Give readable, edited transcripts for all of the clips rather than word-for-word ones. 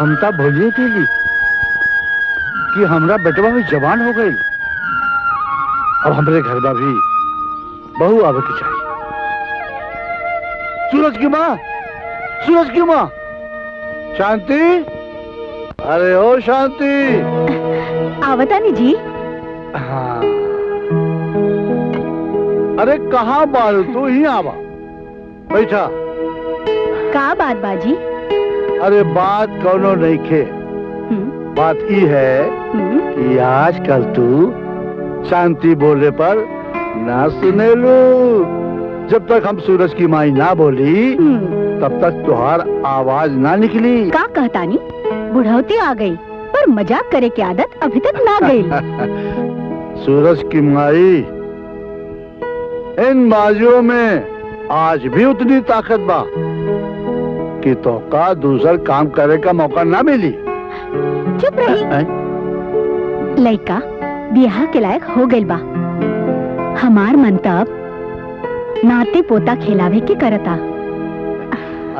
ममता भोलिए के लिए कि हमरा बेटवा भी जवान हो गई। अब हमारे घर में भी बहू आवे की चाहिए। सूरज की माँ, सूरज की माँ, शांति, अरे ओ शांति। आवतानी जी। हाँ, अरे कहाँ बाल तू ही आवा, बैठा। का बात बाजी? अरे बात कौनो नहीं खे, बात ये है कि आजकल तू शांति बोले पर ना सुने लो। जब तक हम सूरज की माई ना बोली तब तक तुहार आवाज ना निकली। का कहतानी? बुढ़ौती आ गई पर मजाक करे की आदत अभी तक ना गई। सूरज की माई, इन बाजुओं में आज भी उतनी ताकत बा कि तो का दूसर काम करे का मौका ना मिली। चुप रही। लड़का ब्याह के लायक हो गइल बा। हमार मंतब नाते पोता खिलावे के करता।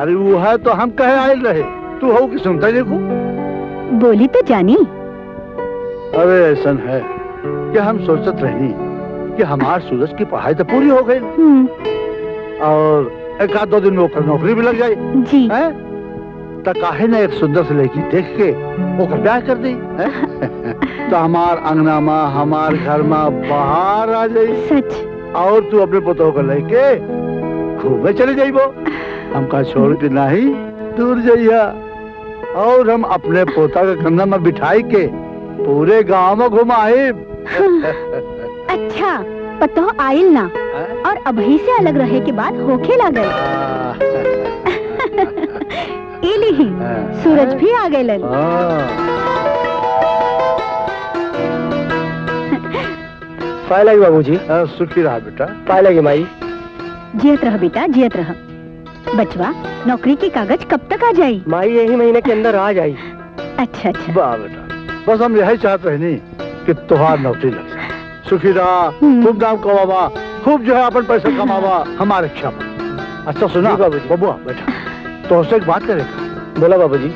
अरे वो है तो हम कहे आए रहे, तू हो कि सुनता देखो। बोली तो जानी। अरे ऐसा है कि हम सोचत रही कि हमार सूरज की पढ़ाई तो पूरी हो गई और एक आध दो दिन में ओकर नौकरी भी लग जाए जी। तो काहे न एक सुंदर से लड़की देख के ओकर ब्याह कर दी तो हमार अंगना में, हमार घर में बाहर आ जाई। सच। और तू अपने पोतों को लेके घूमे चले जाइबो। हमका छोड़ के नहीं दूर जाइया और हम अपने पोता के कंधा में बिठाई के पूरे गांव में घुमाए। अच्छा, पतो आइल ना और अभी से अलग रहे के बाद होखे लगे। इली ही सूरज भी आ गए। पाए लगी बाबूजी। सुखी रहा बेटा। पाए लगी माई। जियत रह बेटा, जियत रह। बचवा, नौकरी की कागज कब तक आ जाई? माई यही महीने के अंदर आ जाई। अच्छा अच्छा। वाह बेटा, बस हम यही चाहते हैं नहीं कि तुहार नौकरी लग जाए। सुखी रहा, खूब नाम कमावा, खूब जो है अपन पैसा कमावा हमारे इच्छा पर। अच्छा सुना बाबूजी, बबुआ बैठा, तो उससे एक बात करेगा। बोला बाबूजी।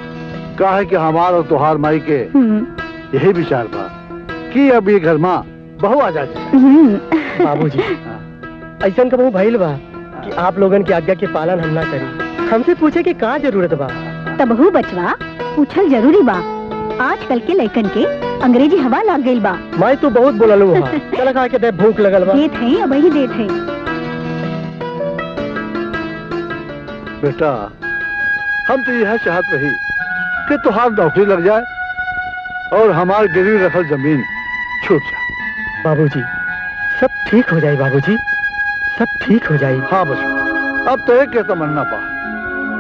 कहा है कि हमार और तुहार माई के यही विचार बा कि अब ये घर में बहू आ जाती। बाबूजी, ऐसा कबहू भइल बा कि आप लोगन की आज्ञा के पालन हम ना करी, हमसे पूछे कि का जरूरत बा? तबहू बचवा पूछल जरूरी बा। आजकल के लड़कन के अंग्रेजी हवा लग गई बा। मैं तो बहुत बोललू हां। चल खा के दे, भूख लगल बा। देत है, अब ही देत है। बेटा, हम तो यह चाहत रही कि तुहार नौकरी लग जाए और हमार गिरवी रखल जमीन छूट जाए। बाबूजी, सब ठीक हो जाए बाबूजी, सब ठीक हो जाए। हाँ बस, अब तो एक कहता मनना पा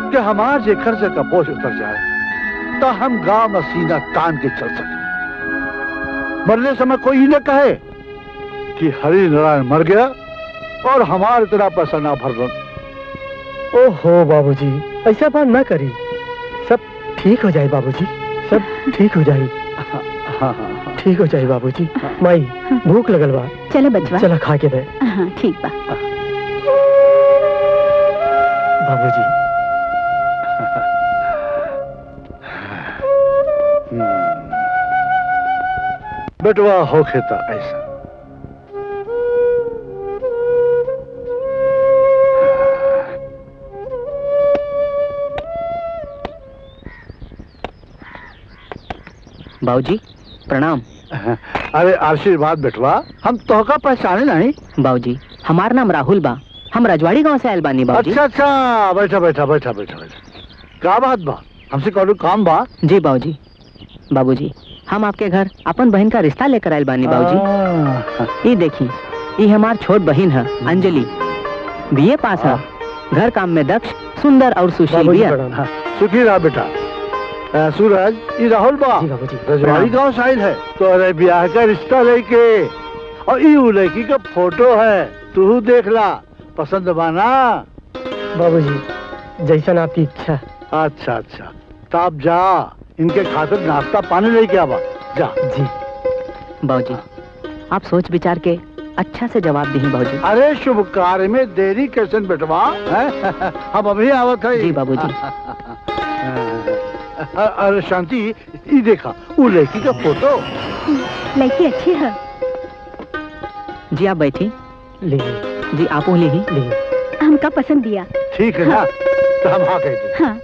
कि हमार जे खर्चे का बोझ उतर जाए तो हम गांव में सीना तान के चल सके। मरने समय कोई ही न कहे कि हरि नारायण मर गया और हमारे इतना पैसा ना भर दो। ओहो बाबूजी, ऐसा बात ना करी, सब ठीक हो जाए बाबूजी, सब ठीक हो जाए। ठीक हो जाए बाबूजी। माई भूख लगल बा, चलो बचवा, चला खा के दे। हाँ ठीक बा। बाबूजी बेटवा होखे था ऐसा। बाबूजी प्रणाम। अरे आशीर्वाद बेटवा, हम तोहका पहचाने नहीं। बाबूजी हमार नाम राहुल बा, हम रजवाड़ी गांव से आयल बानी बाबूजी। अच्छा अच्छा, बैठा बैठा बैठा बैठा बैठा। का बात बा, हमसे कौन काम बा? जी बाबूजी। बाबूजी हम आपके घर अपन बहन का रिश्ता लेकर आयल बानी बाबूजी। ये देखी, ये हमार छोट बहन है अंजलि, बीए पास है, घर काम में दक्ष, सुंदर और सुशील भी है। सुखी रहा बेटा। सूरज, ये राहुल बा रजवाड़ी गांव से आयल है, तो अरे ब्याह का रिश्ता लेके, और ये लड़की का फोटो है, तू देख ला, पसंद बाना? बाबूजी जैसन आपकी इच्छा। अच्छा अच्छा, तो आप जा, इनके खातिर नाश्ता पानी लेके आवा, जा। जी बाबूजी आप सोच विचार के अच्छा से जवाब दी बाबूजी। अरे शुभ कार्य में देरी कैसे बेटवा, हम अभी आवत है। जी बाबूजी। अरे शांति, ये देखा वो लड़की का फोटो। लड़की अच्छी है। जी आप बैठी। ले जी आप ले हमका पसंद दिया। ठीक है ना, तो हम हाँ कहते। हाँ।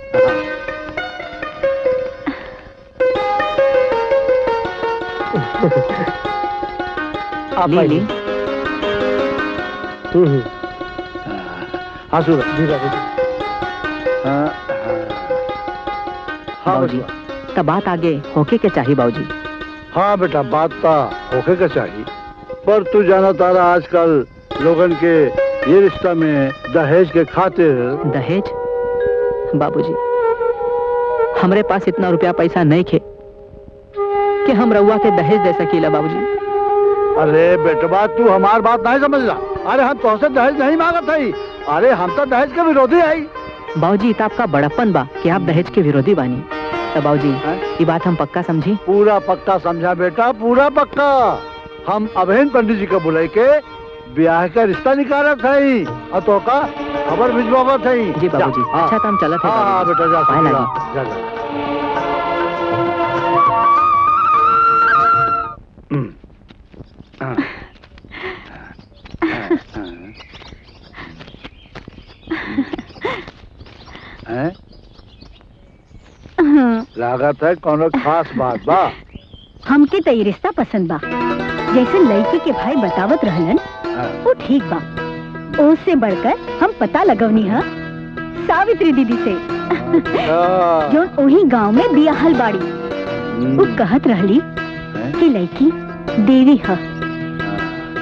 आप ली। हाँ सूरज जी बाबूजी। हाँ बाबूजी तब बात आगे होके के चाहिए बाबूजी। हाँ बेटा, बात तो होके का चाहिए, पर तू जाना तारा आजकल लोगन के ये रिश्ता में दहेज के खातिर। दहेज? बाबूजी हमरे पास इतना रुपया पैसा नहीं खे कि हम रउआ के दहेज दे सकीला बाबूजी। अरे बेटवा, तू हमार बात नहीं समझ रहा। अरे हम तुमसे दहेज नहीं मांगत है, अरे हम तो दहेज के विरोधी है। बाबूजी तो आपका बड़प्पन बा कि आप दहेज के विरोधी बानी। तो बाबूजी ये बात हम पक्का समझी? पूरा पक्का समझा बेटा, पूरा पक्का। हम अभिन पंडित जी को बुलाई के ब्याह का रिश्ता निकालत है, और तो का खबर भिजवावत है। जी बाबूजी। अच्छा तो हम चलत है। हाँ बेटा जा, पाए जा, लगी। जा, जा। लागत है कोनो खास बात बा। हमके तो ये रिश्ता पसंद बा, जैसे लड़की के भाई बतावत रहलन वो ठीक बा। उससे बढ़कर हम पता लगवनी है सावित्री दीदी से, जो वही गांव में बियाहल बाड़ी। वो कहत रहली कि लड़की देवी है,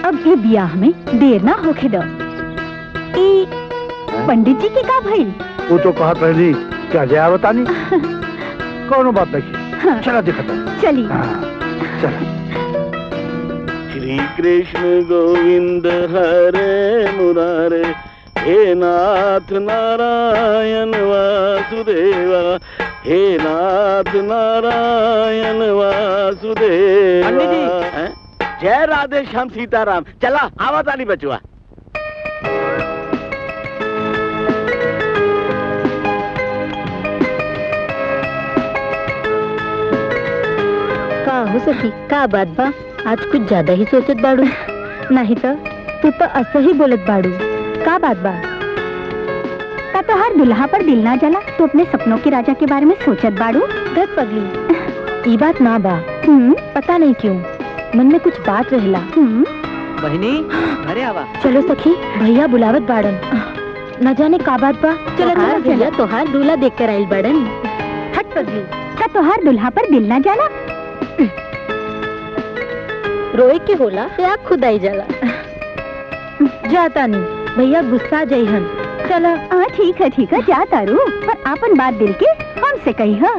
अब ये बियाह में देर ना होके दो। पंडित जी के का भाई? वो तो कहत रहली क्या जया बतानी। कोनो बात नहीं। हाँ। चला दिखता। चली। चला। श्री कृष्ण गोविंद हरे मुरारे, हे नाथ नारायण वासुदेवा, हे नाथ नारायण वासुदेवा। पंडित जी, जय राधे श्याम सीताराम। चला आवाज आनी बचुआ। का हो सखी, का बात बा? आज कुछ ज्यादा ही सोचत बाड़ू। नहीं तो तू तो ऐसे ही बोलत बाड़ू। का बात बा? का तो हर दुल्हा पर दिल ना जला, तो अपने सपनों के राजा के बारे में सोचत बाड़ू। दस पगली, ये बात ना बा। पता नहीं क्यों मन में कुछ बात रहला। बहनी घरे आवा। चलो सखी, भैया बुलावत बाड़न, न जाने का बात बा। चलो भैया तोहार दूल्हा देख कर आइल बाड़न। हट पगली, का तोहार दुल्हा पर दिल ना जाला? रोए के होला या खुद आई जाला? जाता नहीं, भैया गुस्सा जइहन, चला। हाँ ठीक है जा तारू, पर आपन बात दिल के हमसे कही हा।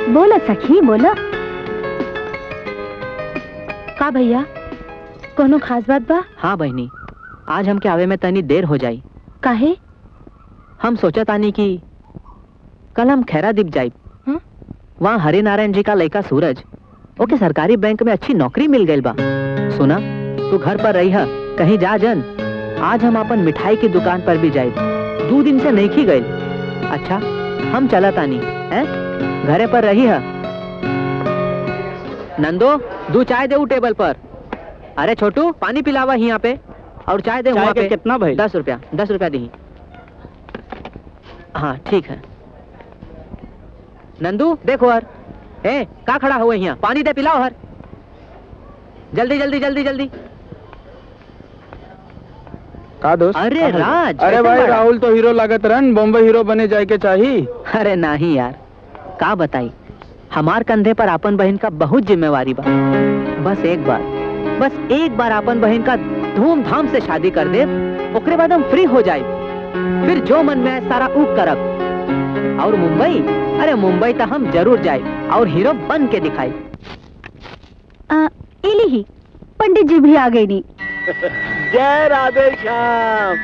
बोला सखी बोला। का भैया कोनो खास बात बा? हाँ बहनी, आज हमके आवे में तनी देर हो जाई। काहे? हम सोचा तानी कि कल हम खैरा दीप जाई। वहाँ हरि नारायण जी का लड़का सूरज, ओके सरकारी बैंक में अच्छी नौकरी मिल गई बा। सुना तू घर पर रही है, कहीं जा जन। आज हम अपन मिठाई की दुकान पर भी जाए, 2 दिन से नहीं की गई। अच्छा हम चला तानी है, घरे पर रही है। नंदो 2 चाय दे टेबल पर। अरे छोटू पानी पिलावा यहाँ पे, और चाय दे वहाँ पे। कितना भाई? 10 रुपया 10 रुपया दी। हाँ ठीक है। नंदू देखो हर, ए का खड़ा हुआ यहाँ, पानी दे पिलाओ हर, जल्दी जल्दी जल्दी जल्दी। का दोस्त? अरे राज, अरे कैसे भाई बड़ा? राहुल तो हीरो लागत रन, बॉम्बे हीरो बने जाए के चाहिए। अरे नहीं यार, का बताई, हमार कंधे पर अपन बहन का बहुत जिम्मेवारी बा। बस एक बार अपन बहन का धूमधाम से शादी कर दे, ओकरे बाद हम फ्री हो जाए, फिर जो मन में आए सारा ऊक करब। और मुंबई, अरे मुंबई तो हम जरूर जाए और हीरो बन के दिखाई। इली ही पंडित जी भी आ गई नी। जय राधे श्याम,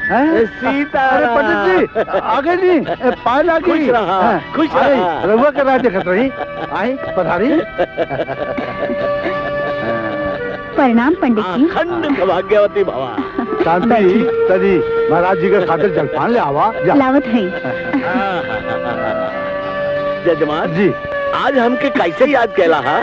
सीता। अरे पंडित जी आगे नहीं, पायल आ गई। खुश रहा, खुश रहा। रहुआ के राज देखत रही, आई पधारी। प्रणाम पंडित जी। अखंड सौभाग्यवती भवा। शांति तरी महाराज जी के खातिर जलपान ले आवा जा। लावत है। जजमान जी आज हमके कैसे याद कैला हा?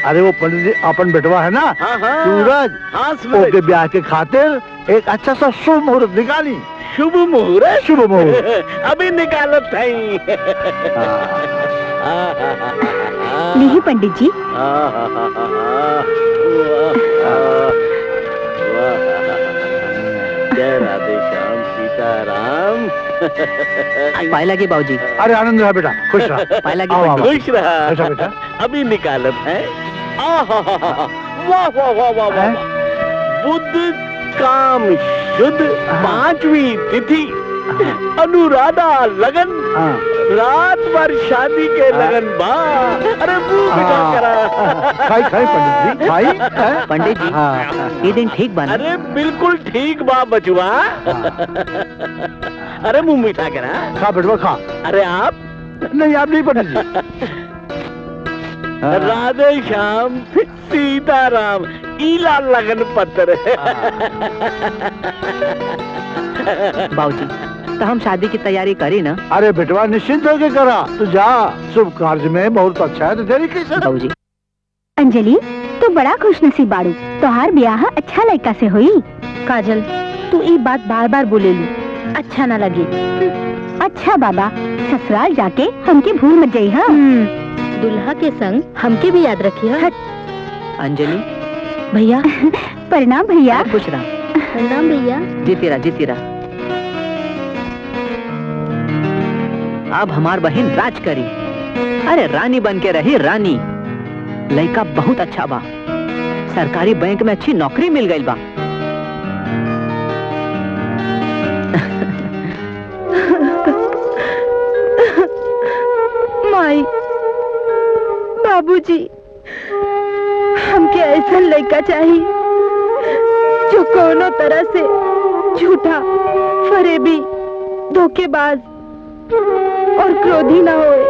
अरे वो पंडित जी अपन बेटवा है ना हाँ हाँ सूरज, हाँ ओके ब्याह के खातिर एक अच्छा सा शुभ मुहूर्त निकाली। शुभ मुहूर्त? शुभ मुहूर्त अभी निकालत है। नहीं पंडित जी। जय राधे श्याम सीताराम। पायला की बाबूजी। अरे आनंद रहा बेटा, खुश रहा। पायला की आओ, आओ। खुश रहा। ऐसा बेटा। अभी निकालत है। वाह वाह वाह वाह वाह। बुद्ध काम शुद्ध 5वीं तिथि, अनुराधा लगन, हाँ। रात भर शादी के लगन बा। अरे मुंह बिठा करा। खाई पंडित जी खाई। पंडित जी हाँ। ये दिन ठीक बना। अरे बिल्कुल ठीक बा बचुआ। अरे मुंह मीठा करा। खा बेटवा खा। अरे आप नहीं आप नहीं पंडित जी। राधे श्याम सीताराम, ईला लगन पत्र। बाबूजी तो हम शादी की तैयारी करी ना। अरे बेटवा निश्चिंत होके करा, तू जा, शुभ कार्य में बहुत अच्छा है, तो देरी कैसे? बाबूजी अंजलि तू बड़ा खुशनसीब बाड़ू, तोहार ब्याह अच्छा लड़का से हुई। काजल तू ये बात बार बार बोलेलू, अच्छा ना लगे। अच्छा बाबा, ससुराल जाके हमके भूल मत जाई। हाँ दुल्हा के संग हमके भी याद रखी है। अंजलि भैया प्रणाम भैया। खुश रहा। प्रणाम भैया। जीती रहा। अब हमार बहन राज करी, अरे रानी बन के रही रानी। लड़का बहुत अच्छा बा, सरकारी बैंक में अच्छी नौकरी मिल गई बा। माई बाबूजी हमके ऐसा लड़का चाहिए जो कोनो तरह से झूठा, फरेबी, धोखेबाज और क्रोधी ना होए,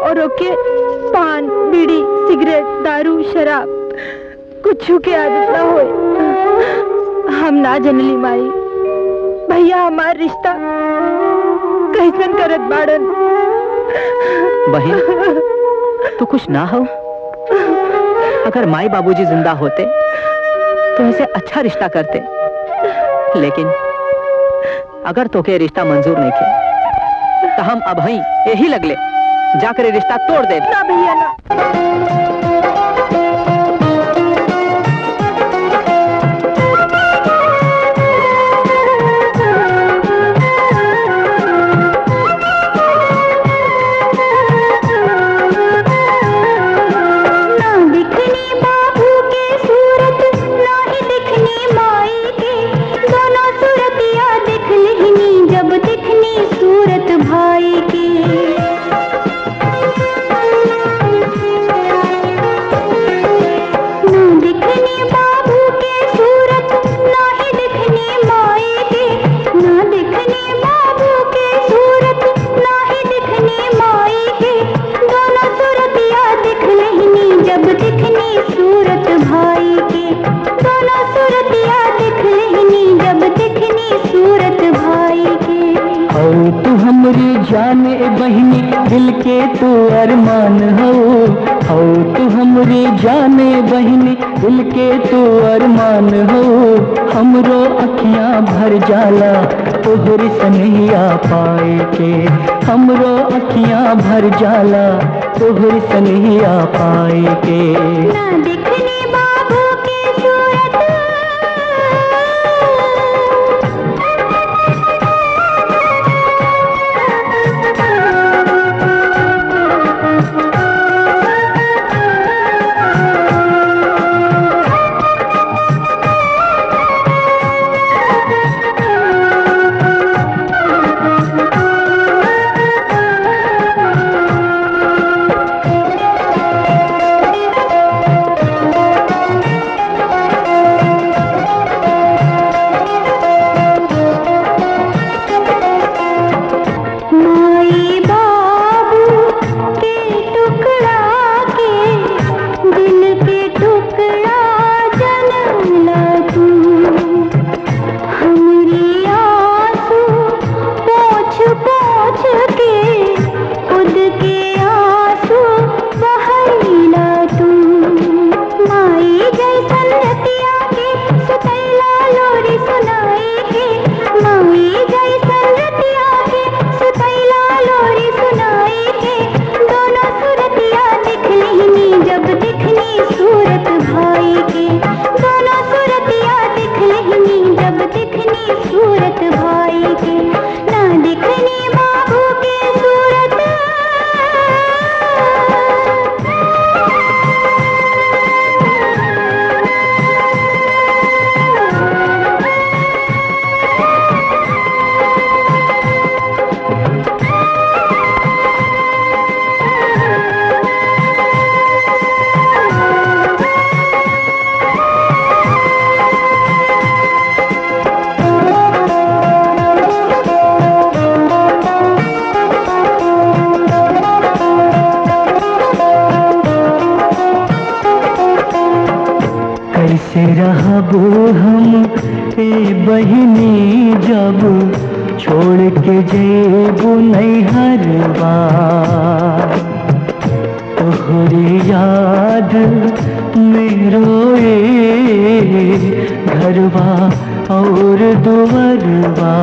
और ओके पान, बीड़ी, सिगरेट, दारू, शराब कुछ के आदत ना होए। हम ना जनली माई भैया हमार रिश्ता कैसन करत बाड़न। बहन तू कुछ ना हो, अगर माई बाबूजी जिंदा होते तो ऐसे अच्छा रिश्ता करते, लेकिन अगर तोके रिश्ता मंजूर नहीं किया तो हम अब ही यही लगले जाकर रिश्ता तोड़ दे। ना भैया ना। सूरत ना ही दिखनी माई के, दोनों सूरतिया हमरी जान ए बहिनी दिल के तू अरमान हो तू हमरी जान ए बहिनी दिल के तू अरमान हो हमरो अखियां भर जाला तोहरी सनहिया पाए के हमरो अखियां भर जाला तोहरी सनहिया पाए के ना दिखने बाबू की सूरत कैसे रहबो हम ए बहिनी जब छोड़ के जेबू नैहरवा तोहरी याद में रोए घरवा और दुवरवा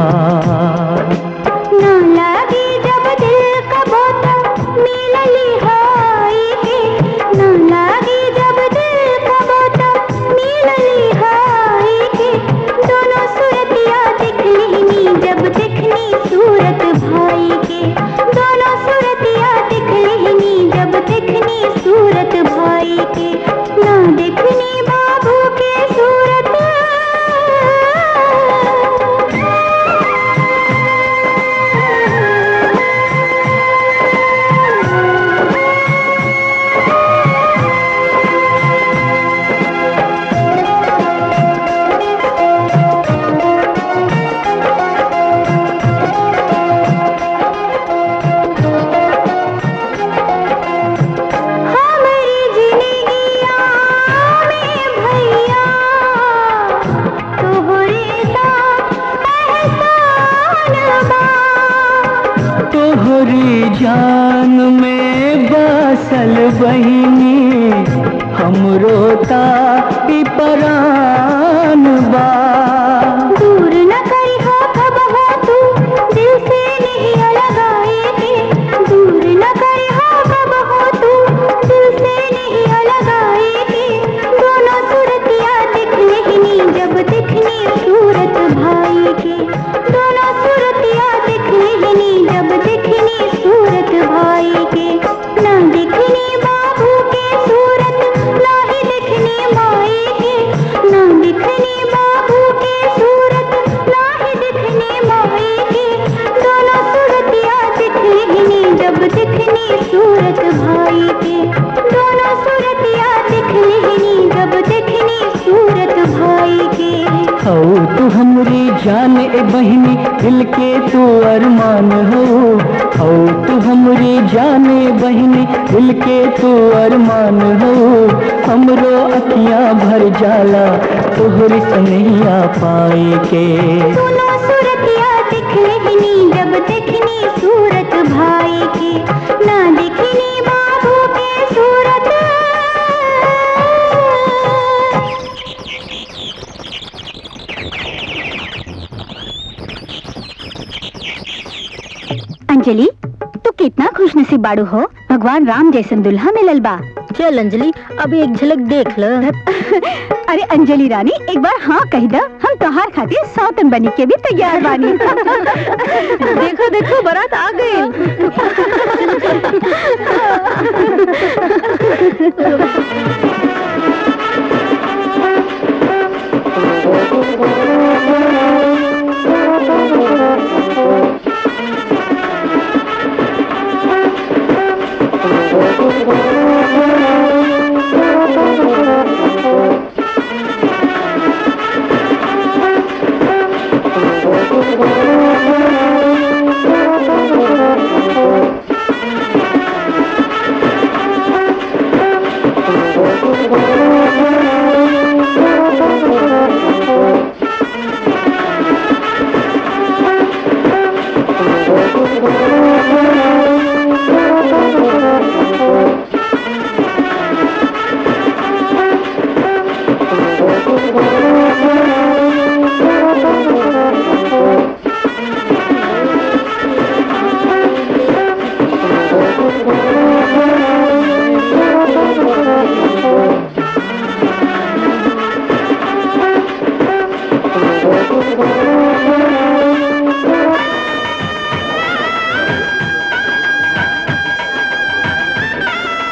ना लगी जब दिल का बोता मिलली हाय के ना लगी जब दिल का बोता मिलली हाय के दोनों सूरतिया दिखली जब दिखनी सूरत भाई के दोनों सूरतिया दिखली जब दिखनी सूरत भाई के ना दिखनी बाबू के सूरत जान में बसल बहिनी हमरो ताई परान बा दूर न करी हो कब हो तू दिल से नहीं अलगाए के दूर न करी हो कब हो तू दिल से नहीं अलगाए के दोनों सूरतिया दिखनी जब दिखनी सूरत भाई के दोनों सूरतिया दिखनी जब दिखनी सूरत भाई के ना दिखनी बाबू के सूरत ना ही दिखनी माई के ना दिखनी बाबू के सूरत ना ही दिखनी माई के दोनों सूरतिया दिखनी जब दिखनी सूरत भाई के दोनों सूरतिया दिखनी जब दिखनी सूरत भाई के तू हमरी जान ए बहिनी दिल के तू अरमान हो तू हमरी जान ए बहिनी दिल के तू अरमान हो हमरो अखियां भर जाला तोहरी सनहिया पाए के दोनों सूरतिया दिखनी जब दिखनी सूरत अंजलि, तू कितना खुशनसीब बाड़ू हो, भगवान राम जैसन दुल्हा मिलल बा। चल अंजलि, अभी एक झलक देख ल। अरे अंजलि रानी, एक बार हाँ कह द, हम तोहार खातिर सौतन बनी के भी तैयार बानी। देखो देखो, बारात आ गई।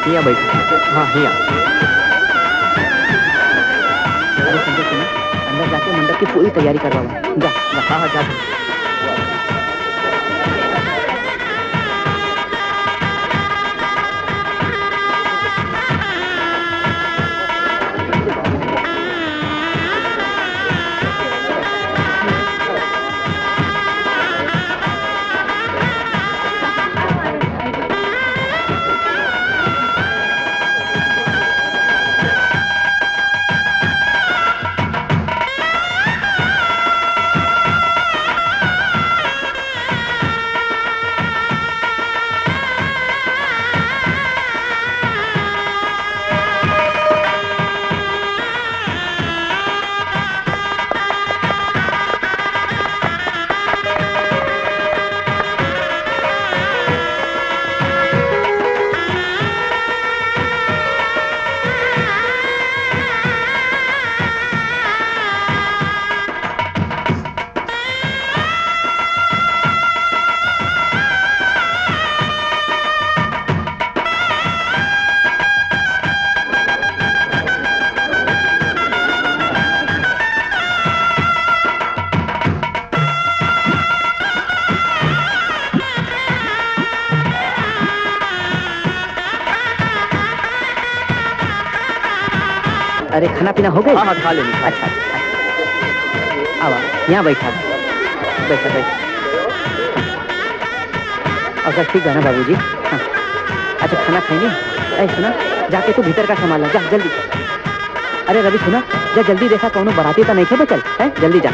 हिया बैठ। हाँ हिया। अरे संजय सुनो, अंदर जाके मंडप की पूरी तैयारी करवा जा। हाँ हाँ जा। अरे खाना पीना हो गया? हाँ खा लेंगे। अच्छा आवा, यहाँ बैठा बैठा बैठा। अगर ठीक है ना बाबूजी? हाँ अच्छा खाना खाएंगे? अरे सुना, जाके तू भीतर का सामान ला, जा जल्दी। अरे रवि सुना, जा जल्दी, देखा कौनो बराती तो नहीं थे बचल है, जल्दी जा।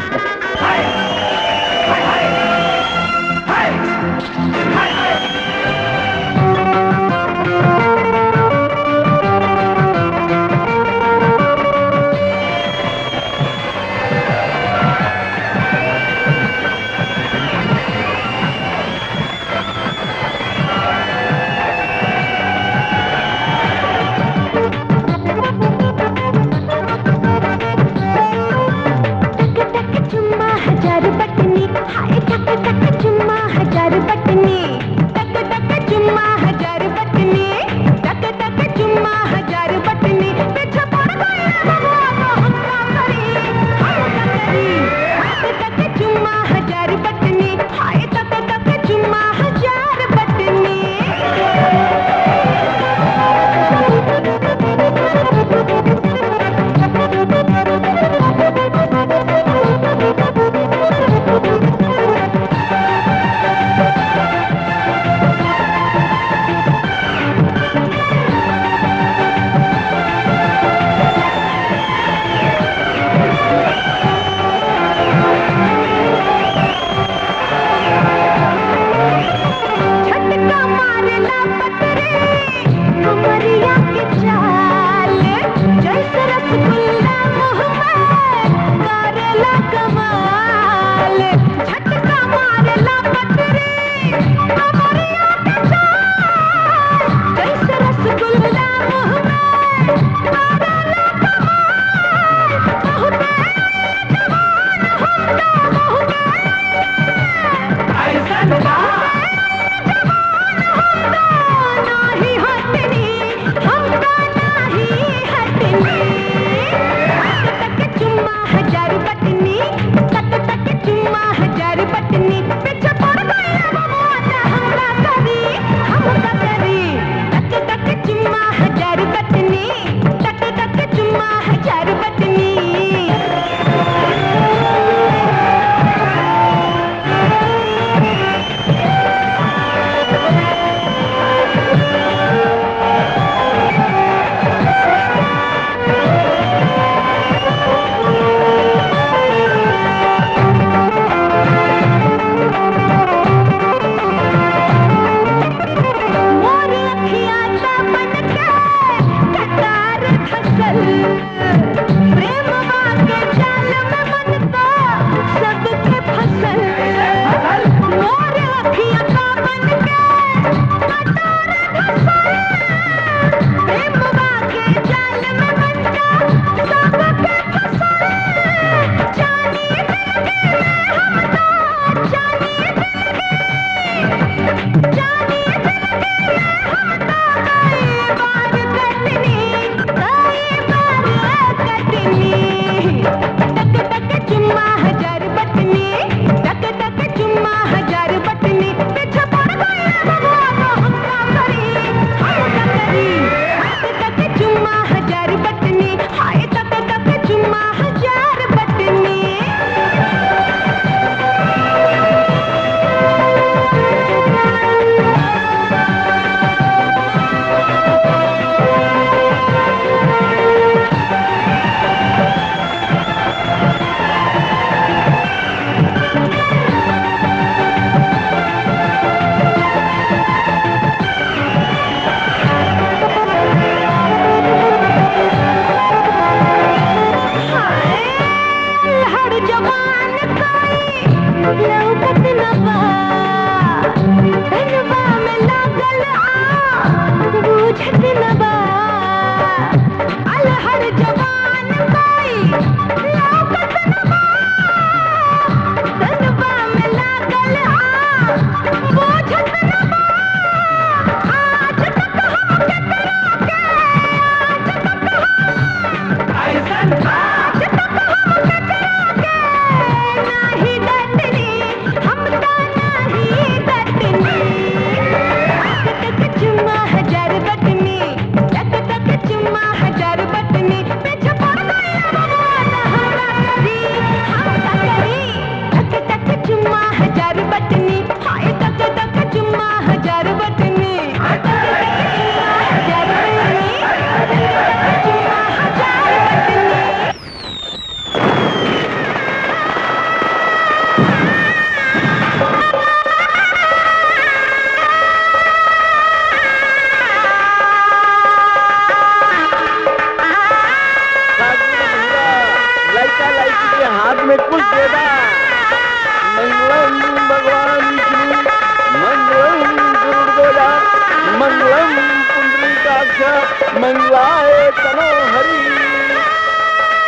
मंगलाय तनोहरि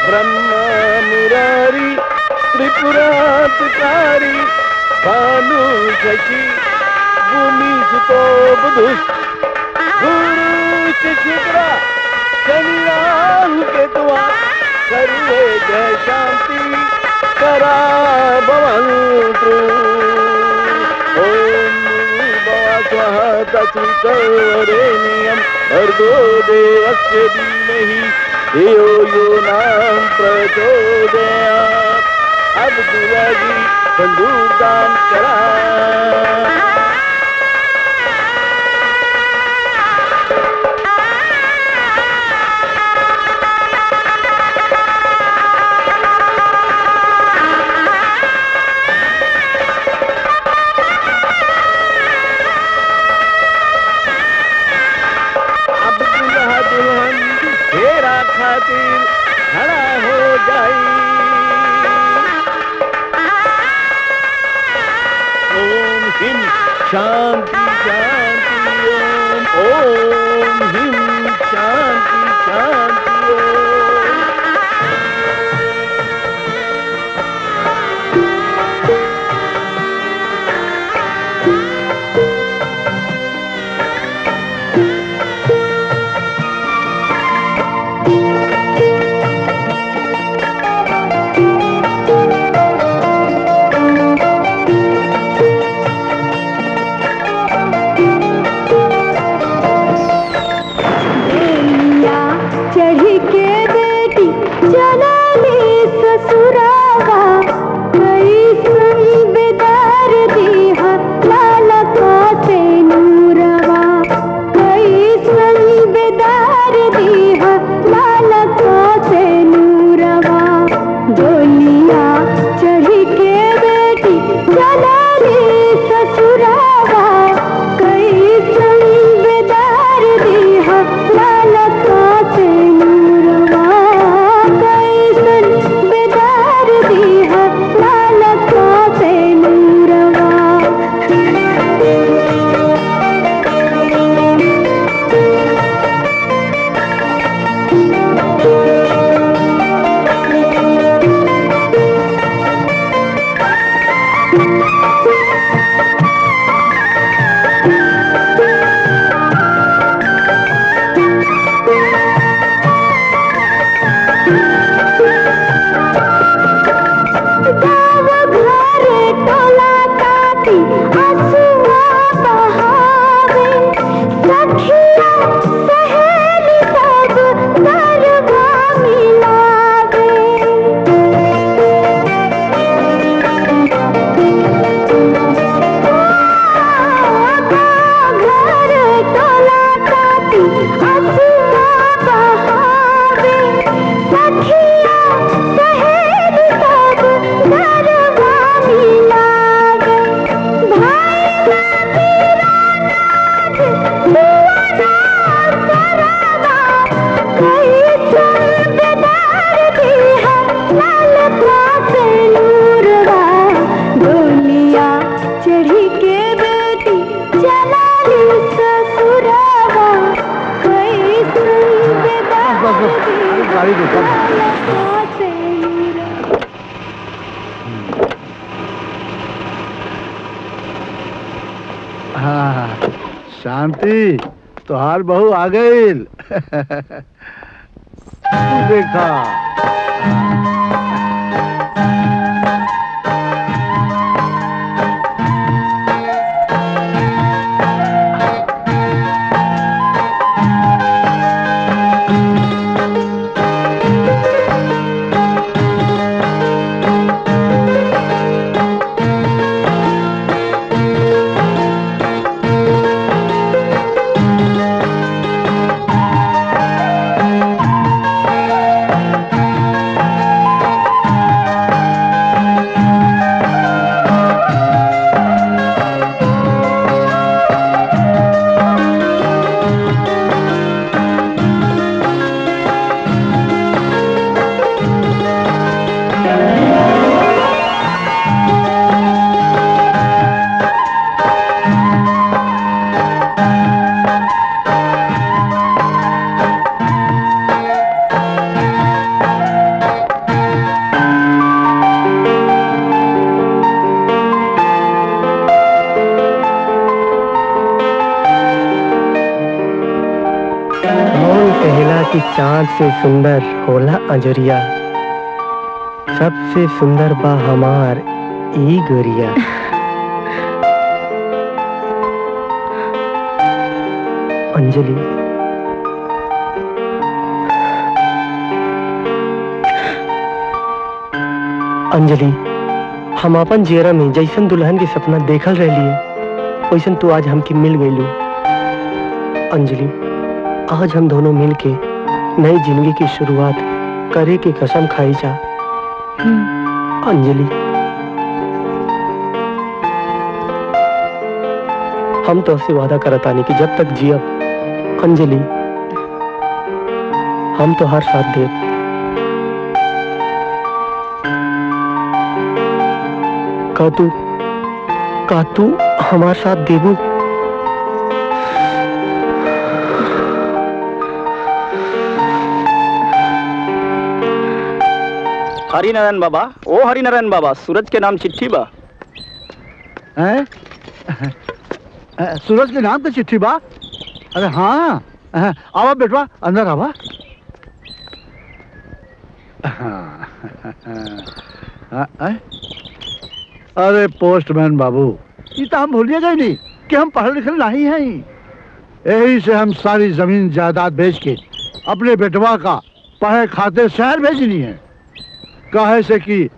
ब्रह्म मुरारी त्रिपुरांतकारी भानु शशि भूमि सुतो बुधुष गुरु शिशिरा शनि राहु केतुआ सर्वे जय शांति करा भवन्तु ओम स्वाहा तत्सवितुर्वरेण्यं भर्गो देवस्य धीमहि धियो यो नाम प्रचोदयात्। अब दुलाजी बंदूक दान करा। खातिर खड़ा हो जाई। ओम हिम शांति शांति ओम हिम शांति शांति ओम। शांति तोहार बहू आ गई। देखा कि चांद से सुंदर होला अंजुरिया, सबसे सुंदर बा हमार ई गोरिया। अंजलि, अंजलि, हम अपन जियरा में जैसन दुल्हन के सपना देखल रहलिए वैसन तू आज हमके मिल गईलू। अंजलि, आज हम दोनों मिलके नई जिंदगी की शुरुआत करे की कसम खाई जा। अंजलि, हम तो उससे वादा करतानी कि जब तक जियब अंजलि हम तो हर साथ दे। का तू हमार साथ देबू? हरिनारायण बाबा, ओ हरिनारायण बाबा, सूरज के नाम चिट्ठी बा। हैं? सूरज के नाम पे चिट्ठी बा? अरे हाँ, आवा बेटवा, अंदर आवा। अरे पोस्टमैन बाबू, ये तो हम भूलिए गए नहीं कि हम पढ़े लिखे नहीं हैं। यही से हम सारी जमीन जायदाद बेच के अपने बेटवा का पढ़े खाते शहर भेजनी है। कहे से कि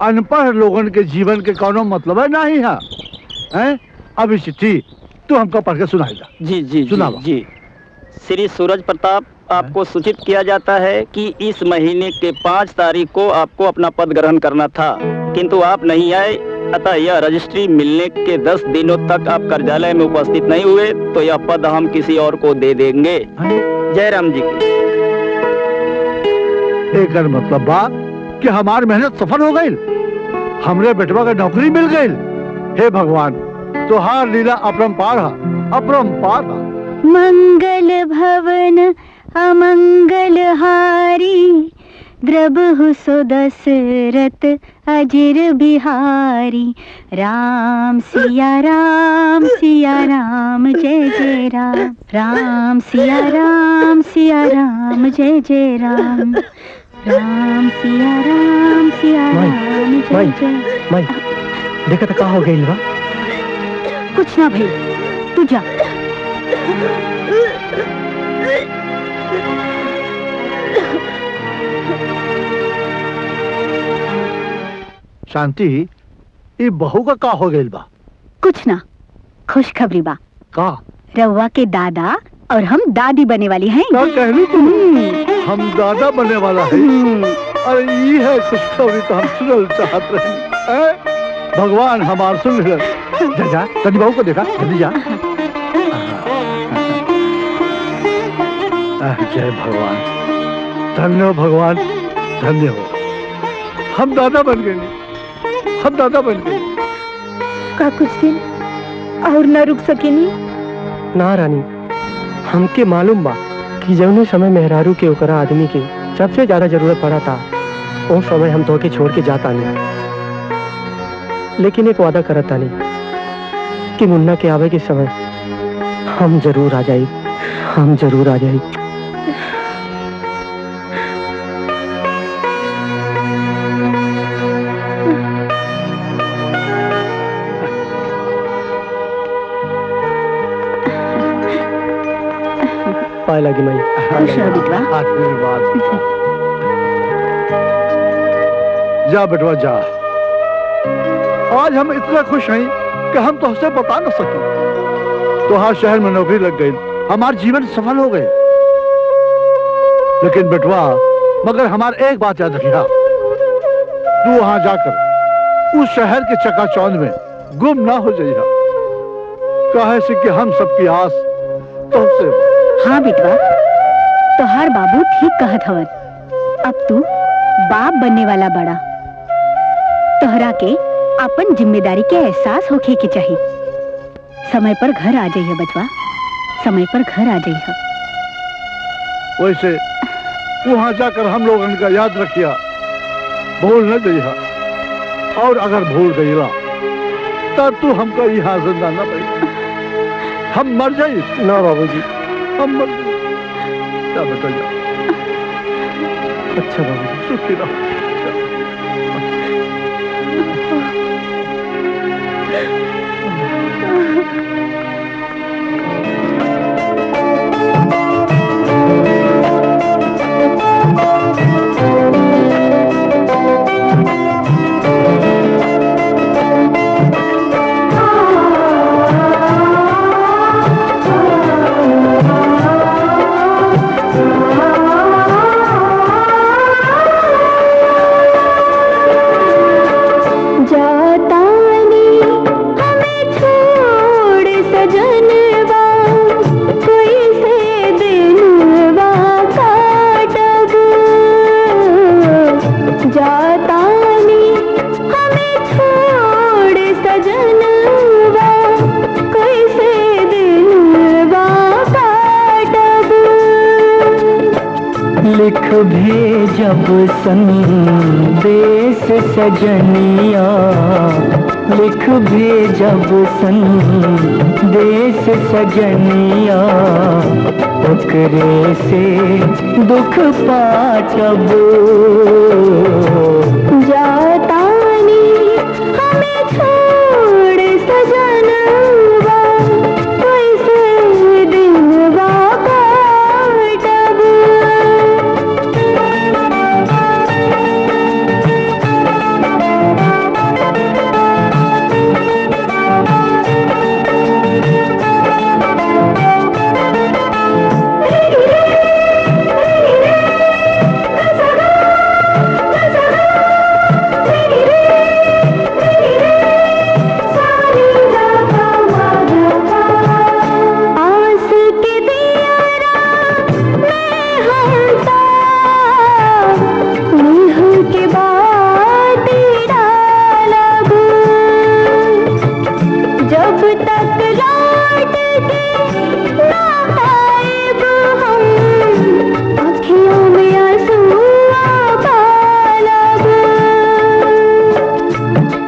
अनपढ़ लोगों के जीवन के कोनो मतलब है नहीं है। हैं? अब ये चिट्ठी तू हमको पढ़ के सुनाएगा। जी जी सुनावा। जी। श्री सूरज प्रताप, आपको सूचित किया जाता है कि इस महीने के 5 तारीख को आपको अपना पद ग्रहण करना था, किंतु आप नहीं आए, अतः यह रजिस्ट्री मिलने के 10 दिनों तक आप कार्यालय में उपस्थित नहीं हुए तो यह पद हम किसी और को दे देंगे। जयराम जी की। एक मतलब बा कि हमारी मेहनत सफल हो गई, हमरे बेटवा का नौकरी मिल गई। हे भगवान, तुहार लीला अपरंपार है, अपरंपार है। मंगल भवन अमंगल हारी, द्रबहु सो दशरथ अजिर बिहारी। राम सिया राम जय जय राम। राम सिया राम जय जय राम। राम सिया राम जय जय। माई, देखा तो का हो गई बा? कुछ ना भाई, तू जा। शांति, ये बहू का हो गई बा? कुछ ना, खुशखबरी बा। का? रउआ के दादा और हम दादी बने वाली हैं। क्या कहली तू? हम दादा बनने वाला है? अरे ये है खुशखबरी तो हम सुनल चाहत रहे। भगवान हमार सुन ले। जा तनी बहू को देखा, जल्दी जा। जय भगवान, धन्य हो भगवान, धन्य हो। हम दादा बन गए, हम दादा बन गए। का कुछ दिन और न रुक सकेनी? ना रानी, हमके मालूम बा कि जौने समय मेहरारू के ओकरा आदमी की सबसे ज्यादा जरूरत पड़ा था, वो समय हम तो के छोड़ के जाता नहीं। लेकिन एक वादा करता नहीं कि मुन्ना के आवे के समय हम जरूर आ जाए, हम जरूर आ जाए। पाए लगी माई। आशीर्वाद। जा बेटवा जा। आज हम इतना खुश हैं कि हम तो उससे बता न सके। तो हर शहर में नौकरी लग गई, हमारा जीवन सफल हो गए। लेकिन बेटवा, मगर हमारे एक बात याद रखिएगा, तू वहां जाकर उस शहर के चकाचौंध में गुम ना हो जाइएगा। कहे से कि हम सबकी आस तुमसे। हाँ बेटवा, तोहार बाबू ठीक कहत हवन। अब तू बाप बनने वाला बड़ा, तोहरा के अपन जिम्मेदारी के एहसास होके के चाहिए। समय पर घर आ जाइए बचवा, समय पर घर आ जाइए। वैसे वहां जाकर हम लोगों का याद रखिया, भूल न जाइए। और अगर भूल गईला तब तू हमको यहाँ जिंदा न पड़ी, हम मर जाइए। ना बाबूजी, हम मर जाइए। क्या बताइए? अच्छा बाबूजी। सुखी रहो। लिख भेजब संदेश सजनिया, लिख भेजब संदेश सजनिया, ओकरे से दुख पाचब। जातानी हमें छोड़ सजनवा, कैसे दिनवा काटब।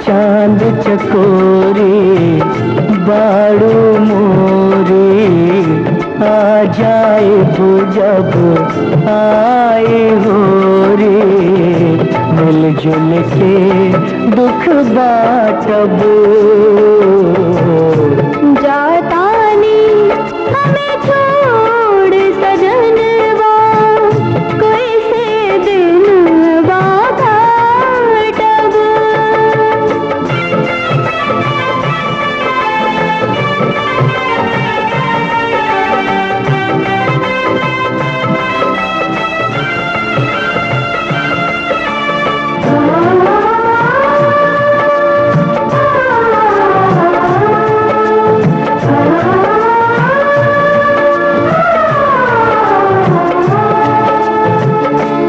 चांद चकोरे बाड़ू मोरे, आ जाए जब आए हो रे, मिलजुल के दुख बाटब। जातानी हमें छोड़ सजनवा, कैसे दिनवा काटब।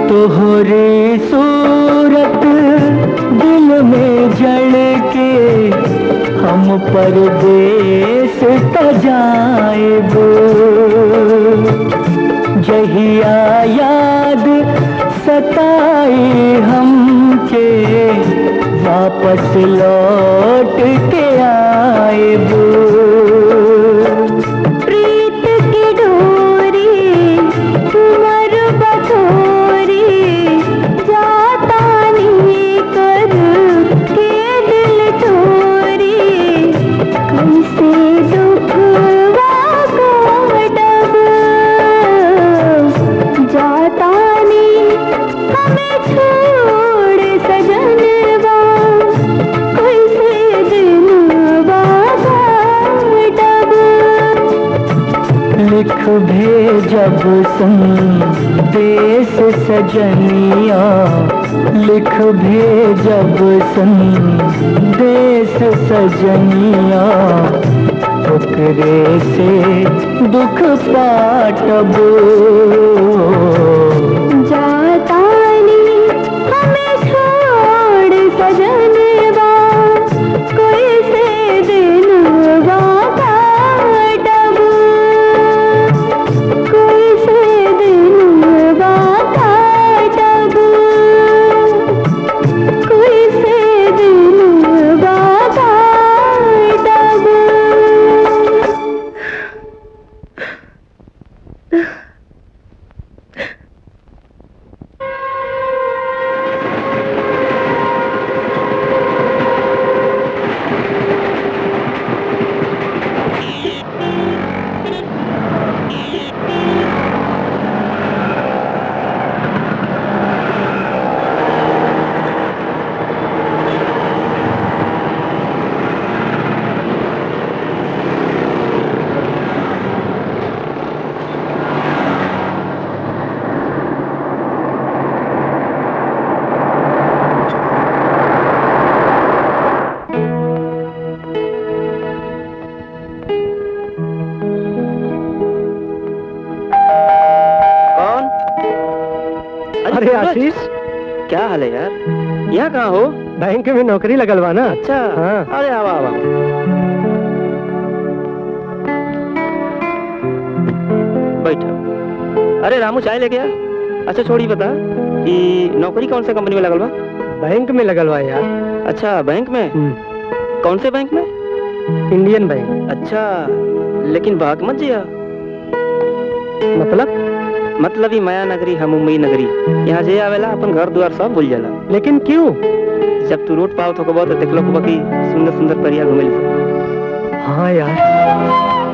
तोहरे सूरत दिल में जड़ के, हम परदेस तजाएब। जहिया याद सताए हमके, वापस लौट के आएब। प्रीत की डोरी तुमर बथोरी, जातानी कर के दिल चोरी, कैसे दुखवा काटब। जातानी हमें छोड़ सजनवा, कैसे दिनवा काटब। लिख भेजब संदेश सजनिया, लिख भेजब संदेश सजनिया, ओकरे से दुख पाटब। जातानी हमें छोड़ सजनवा, कैसे दिनवा काटब। कैसे दिनवा काटब। कैसे दिनवा काटब। अरे आशीष, क्या हाल है यार? यहाँ कहाँ हो? बैंक में नौकरी लगलवा ना। अच्छा। हाँ। अरे आवा आवा। बैठो। अरे रामू चाय ले गया? अच्छा छोड़ी बता कि नौकरी कौन से कंपनी में लगल बा? बैंक में लगलवा यार। अच्छा बैंक में? कौन से बैंक में? Indian bank. अच्छा, लेकिन भाग मत जिया। मतलब ही माया नगरी हम मुंबई नगरी, यहाँ जे आवेला अपन घर द्वार सब भूल जाला। लेकिन क्यों? जब तू रोड पाओ तो बहुत देख लो कि सुंदर सुंदर परिया घूमे। हाँ यार,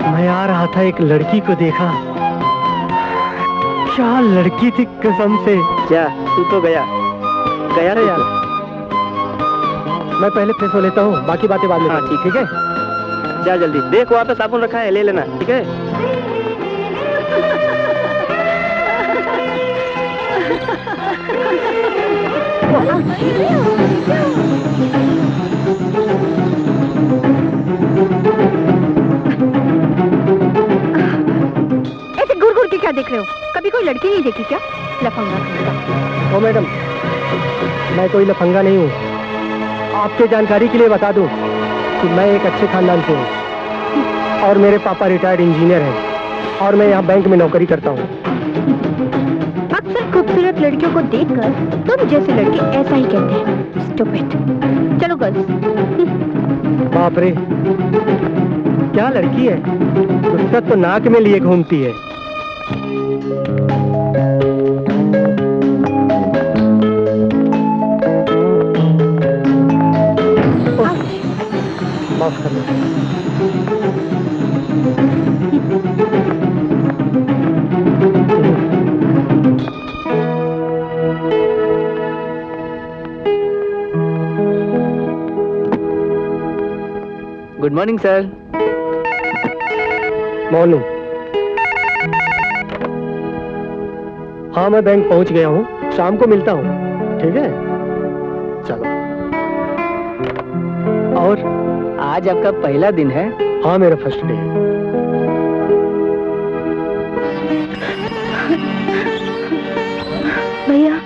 मैं आ रहा था, एक लड़की को देखा, क्या लड़की थी कसम से। जा तू तो गया अरे यार, मैं पहले फ्रेश हो लेता हूँ, बाकी बातें बाद में। हाँ ठीक है, जा जल्दी। देख वहाँ पे साबुन रखा है, ले लेना। ठीक है। ऐसे घूर घूर के क्या देख रहे हो? कभी कोई लड़की नहीं देखी क्या? लफंगा। ओ मैडम, मैं कोई लफंगा नहीं हूँ। आपके जानकारी के लिए बता दूं कि मैं एक अच्छे खानदान से हूँ और मेरे पापा रिटायर्ड इंजीनियर हैं और मैं यहाँ बैंक में नौकरी करता हूँ। अक्सर खूबसूरत लड़कियों को देखकर तुम जैसे लड़के ऐसा ही कहते हैं, स्टूपिड। चलो गर्ल्स। बाप रे, क्या लड़की है, उसका तो नाक में लिए घूमती है। माफ करना। गुड मॉर्निंग सर। मॉर्निंग। हाँ मैं बैंक पहुंच गया हूँ, शाम को मिलता हूँ। ठीक है, चलो। और आज आपका पहला दिन है? हाँ मेरा फर्स्ट डे है। भैया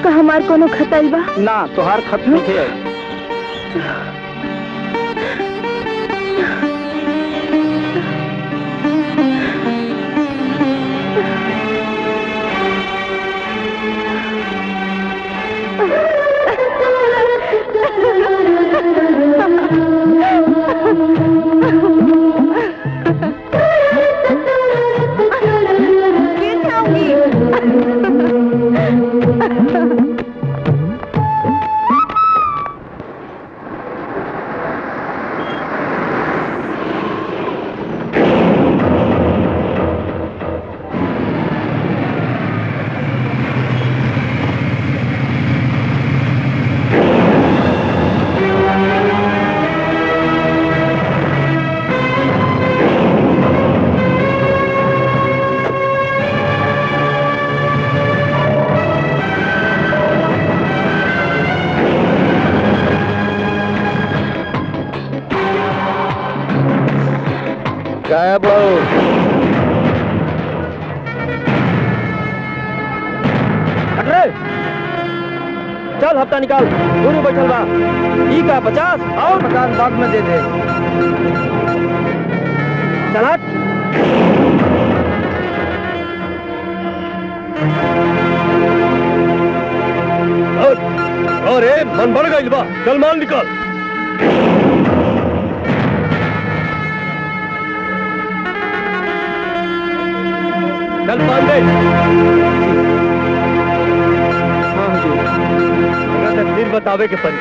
का हमार कोनो खत आइल बा? ना तोहार खत नहीं थे। गायब हो। चल हफ्ता निकाल, दूरी बैठल बा। ई का 50 और 50 बाद में दे दे। चला। अरे मन बढ़ गई बा, चल माल निकाल। चल बांध दे। हाँ हुजूर। फिर बतावे के पड़ी।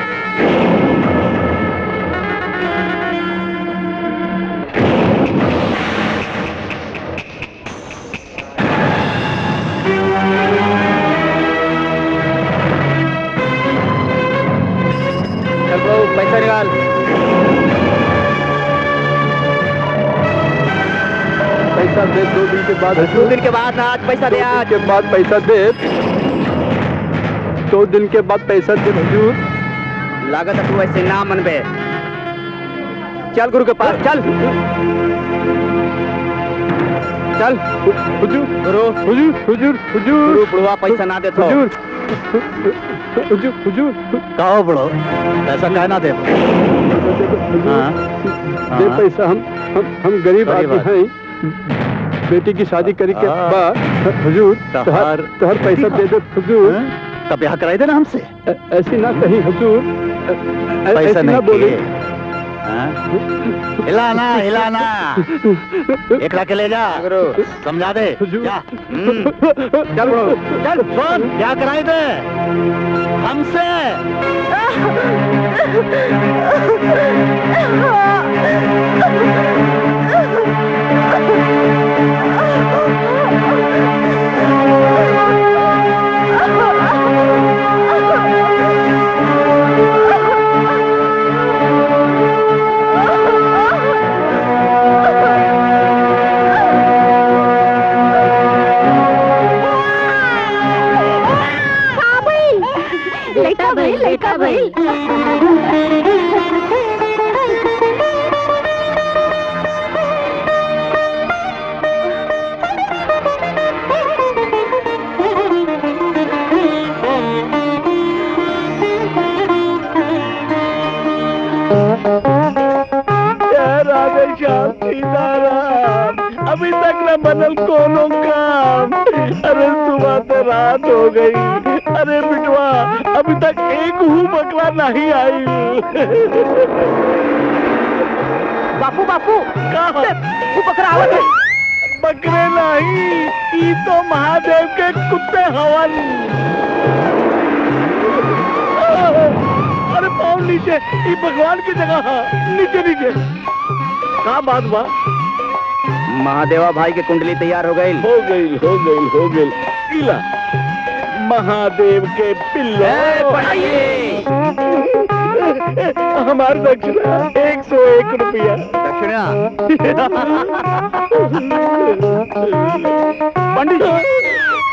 चल बहू पैसा निकाल। पैसा दे 2 दिन के बाद। 2 दिन के बाद ना, आज पैसा दे। आज के बाद पैसा दे। 2 दिन के बाद पैसा दे हुजूर। लागत है तू ऐसे ना मनबे। चल गुरु के पास चल। चल हुजूर, गुरु। हुजूर, हुजूर, हुजूर। गुरु बुढ़वा पैसा ना दे तो हुजूर, हुजूर कहो बड़ो, पैसा कहना दे। हाँ, दे पैसा, हम गरीब आदमी हैं। बेटी की शादी करे के बाद हुजूर तोहर पैसा दे दे हुजूर। तब ब्याह कराई देना हमसे। ऐसी ना कहीं हुजूर, पैसा नहीं बोले। हिलाना हिलाना, एक लाख ले जा, समझा दे। जा। चल बड़ो, चल सुन, क्या कराई दे हमसे। लड़का भाई। राधे श्याम सीताराम, अभी तक न बनल कोनो काम। अरे सुबह तो रात हो गई। अरे बिटवा, अभी तक एक हूँ बकरा नहीं आई। बापू बापू, वो बकरा आवत है। बकरे नहीं, ई तो महादेव के कुत्ते हवन। अरे पाँव नीचे, ई भगवान की जगह है। नीचे नीचे। क्या बात बा? महादेवा भाई के कुंडली तैयार हो गई। हो गई। इला महादेव के पिल्लो। पढ़ाइए। हमारी दक्षिणा 101 रुपया। दक्षिणा। पंडित जी,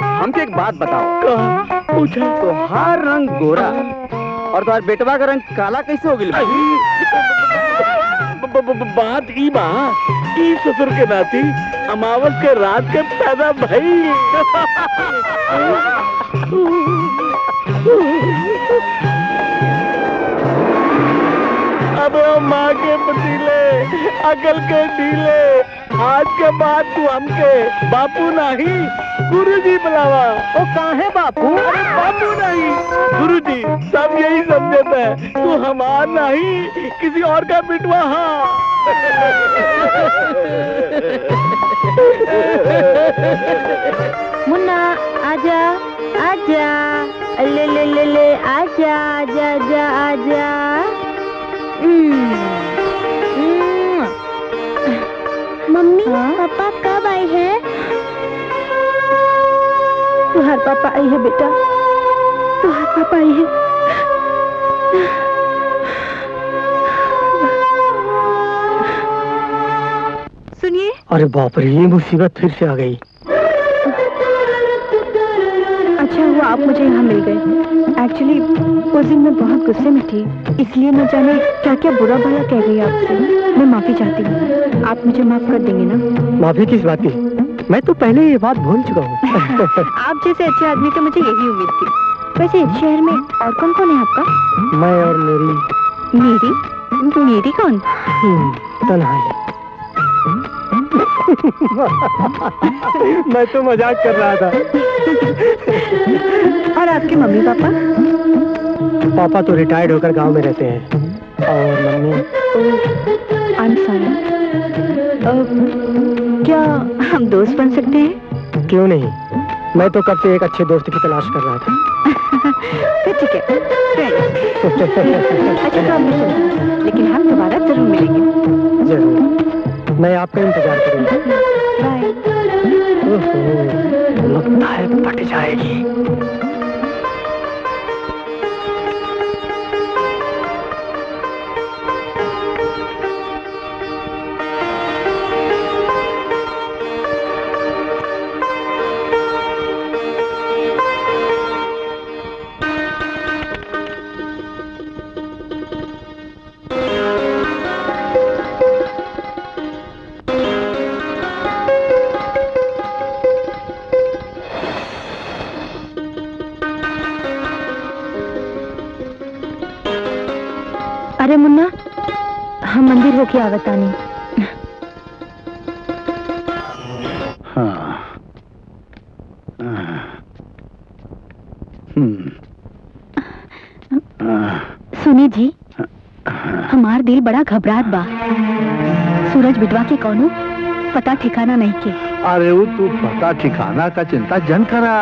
हमसे एक बात बताओ। पूछा। तो हर रंग गोरा और तुम्हारे बेटवा का रंग काला कैसे हो गया? बात ई बा, ई ससुर के नाती अमावस के रात के पैदा भई। अबे ओ माँ के पतीले, अकल के ढीले, आज के बाद तू हमके बापू नहीं गुरुजी बुलावा। ओ कहाँ है बापू? अरे बापू नहीं, गुरुजी। सब यही समझते हैं तू हमार नहीं किसी और का बिटवा। हाँ मुन्ना आजा आजा, ले ले ले ले, आजा आजा आजा आजा। मम्मी पापा कब आई है? तुहार पापा आई है बेटा, तुहार पापा आई है। सुनिए। अरे बाप रे, ये मुसीबत फिर से आ गई। अच्छा हुआ आप मुझे यहाँ मिल गए। एक्चुअली उस दिन मैं बहुत गुस्से में थी, इसलिए न जाने क्या क्या बुरा भला कह गई आपसे। मैं माफी चाहती हूँ, आप मुझे माफ कर देंगे ना? माफी किस बात की? मैं तो पहले ये बात भूल चुका हूँ। आप जैसे अच्छे आदमी का मुझे यही उम्मीद थी। वैसे इस शहर में और कौन कौन है आपका? मैं और मेरी। मेरी कौन? तन्हाई। मैं तो मजाक कर रहा था। और आपके मम्मी पापा? पापा तो रिटायर्ड होकर गांव में रहते हैं और मम्मी। I am sorry. क्या हम दोस्त बन सकते हैं? क्यों नहीं, मैं तो कब से एक अच्छे दोस्त की तलाश कर रहा था। फिर ठीक है, अच्छा तो अब मैं चलती हूँ, लेकिन हम दोबारा जरूर मिलेंगे। जरूर, मैं आपका इंतजार करूंगा। बाय। लगता है फट जाएगी। अरे मुन्ना, हम मंदिर होके आवतानी। हाँ। सुनी जी, हमार दिल बड़ा घबरात बा। सूरज बिटवा के कौनो पता ठिकाना नहीं के। अरे वो तू पता ठिकाना का चिंता जन करा।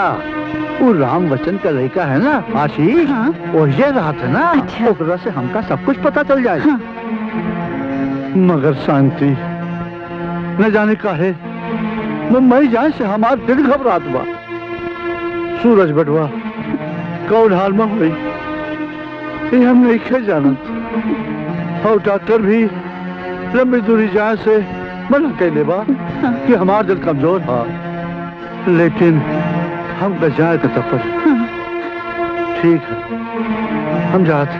वो राम वचन का लड़का है ना आशीष, हाँ? वो ये रहा था ना, अच्छा। ओकरा से हमका सब कुछ पता चल जाए। हाँ। मगर शांति न जाने का है, मैं जाए से हमार दिल घबरात बा। सूरज बटवा कौन हाल में हुई ये हम नहीं खे जानत। और डॉक्टर भी लंबी दूरी जाए से मना कैले बा कि हमार दिल कमजोर है, लेकिन हम जाए तो तब ठीक है, हम जाते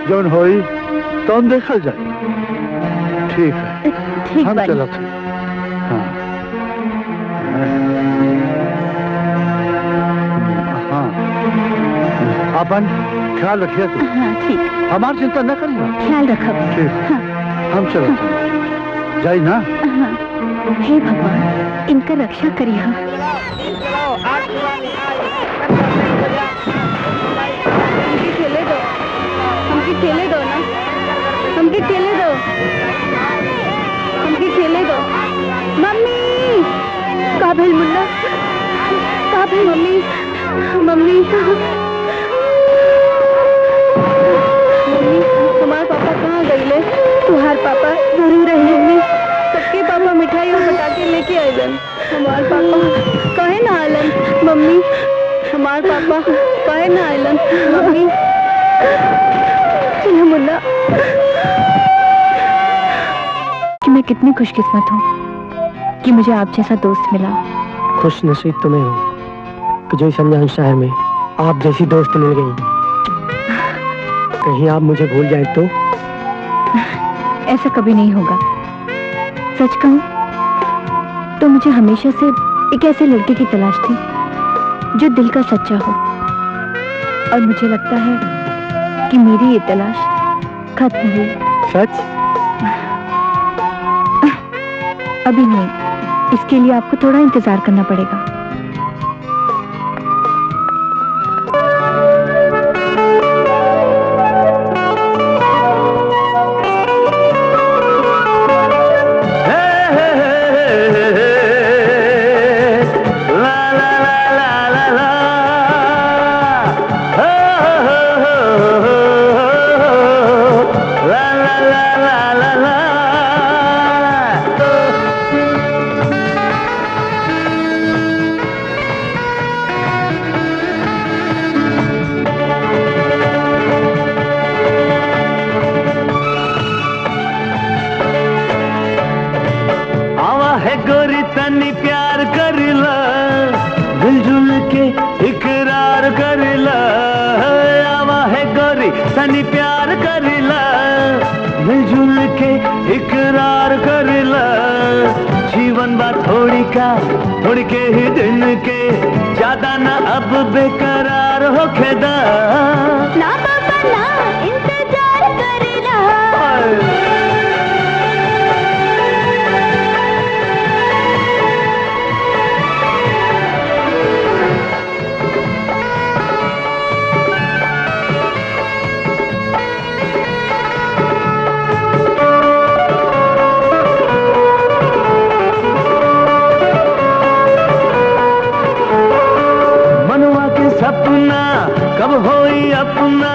जौन होई तो हम देखल जाए। ठीक है, ठीक हम बानी। चलत हैं। हाँ। हाँ, अपन ख्याल रखिए तू। हाँ ठीक, हमारी चिंता न करिए। ख्याल रखब। ठीक, हाँ, हम चलते हैं। जाई ना। हाँ। हे भगवान, इनका रक्षा करिए। हमके ठेले दो, हमके ठेले दो ना, हमके ठेले दो, हमके ठेले दो। मम्मी, का भेल मुन्ना, का भेल मम्मी, मम्मी, मम्मी, हमारे पापा कहाँ गए? तुम्हार पापा जरूर है मम्मी, सबके पापा मिठाई और पटाखे लेके आएलन। हमार पापा कहे ना आलन मम्मी, हमार पापा कहे ना आलन मम्मी। चलो मुन्ना, कि मैं कितनी खुशकिस्मत हूँ कि मुझे आप जैसा दोस्त मिला। खुश नसीब तो मैं हूँ कि जो इस अनजान शहर में आप जैसी दोस्त मिल गई। कहीं आप मुझे भूल जाए तो? ऐसा कभी नहीं होगा। सच कहूं तो मुझे हमेशा से एक ऐसे लड़के की तलाश थी जो दिल का सच्चा हो, और मुझे लगता है कि मेरी ये तलाश खत्म हुई। सच? अभी नहीं, इसके लिए आपको थोड़ा इंतजार करना पड़ेगा। तनी प्यार करिला, मिलजुल के इकरार करिला। जीवन बा थोड़ी का, थोड़ी के ही दिन के, ज्यादा ना अब बेकरार होखेदा। ना बाबा ना इंतजार करिला। सपना कब होई अपना,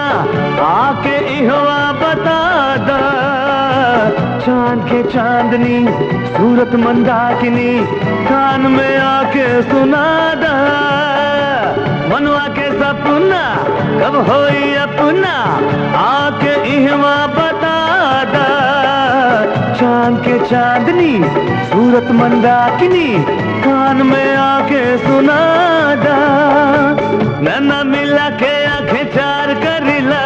आके इहवा बता दा। चांद के चांदनी सूरत मंदाकिनी, कान में आके सुना दा। मनवा के सपना कब होई अपना, आके इहवा बता दा। चांद के चांदनी सूरत मंदाकिनी, कान में आके सुना दा। नैना मिला के आंखें चार करिला,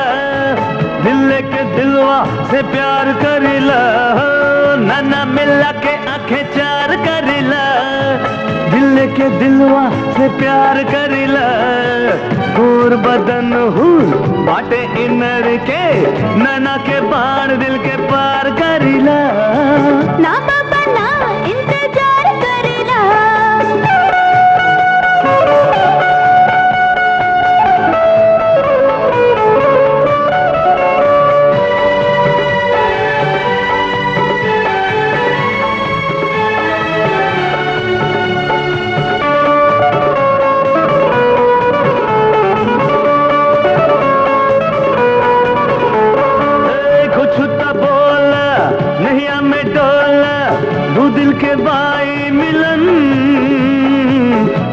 दिल के दिलवा से प्यार करिला। नैना मिला के आंखें चार करिला, दिल के दिलवा से प्यार करिला। गोर बदन हूँ बाटे इनर के नैना के बाण दिल के पार करीला ना बाबा ना इंतजार करेला दिल के बाई मिलन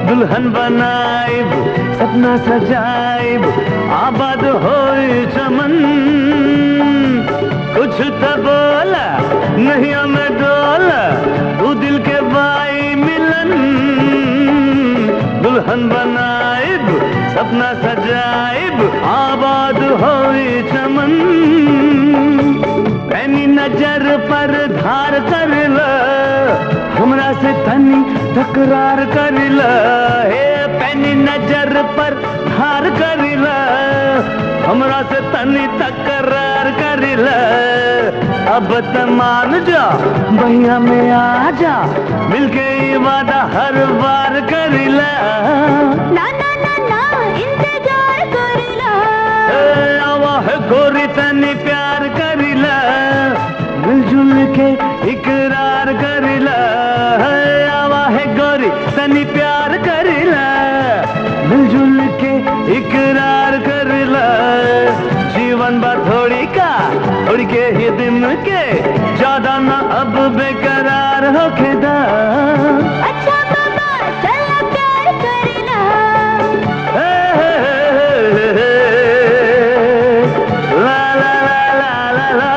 दुल्हन बनाइब सपना सजाइब आबाद होई चमन कुछ तो बोला नहीं हमें डोला तू दिल के बाई मिलन दुल्हन बनाइब सपना सजाइब आबाद होई चमन पैनी नजर पर धार कर ला हमरा से तनी तकरार करिला हे पैनी नजर पर धार करिला हमरा से तनी तकरार करिला अब त मान जा भैया में आ जा मिलके ये वादा हर बार करिला ना ना ना ना इंतजार करिला आवा है गोरी तनी प्यार करिला मिलजुल के इकरार करिला आवा है गोरी तनी प्यार करिला मिलजुल के इकरार करिला जीवन बा थोड़ी का थोड़ी के ही दिन के ज्यादा ना अब बेकरार होखेदा अच्छा बाबा चल प्यार करिला ला ला ला ला ला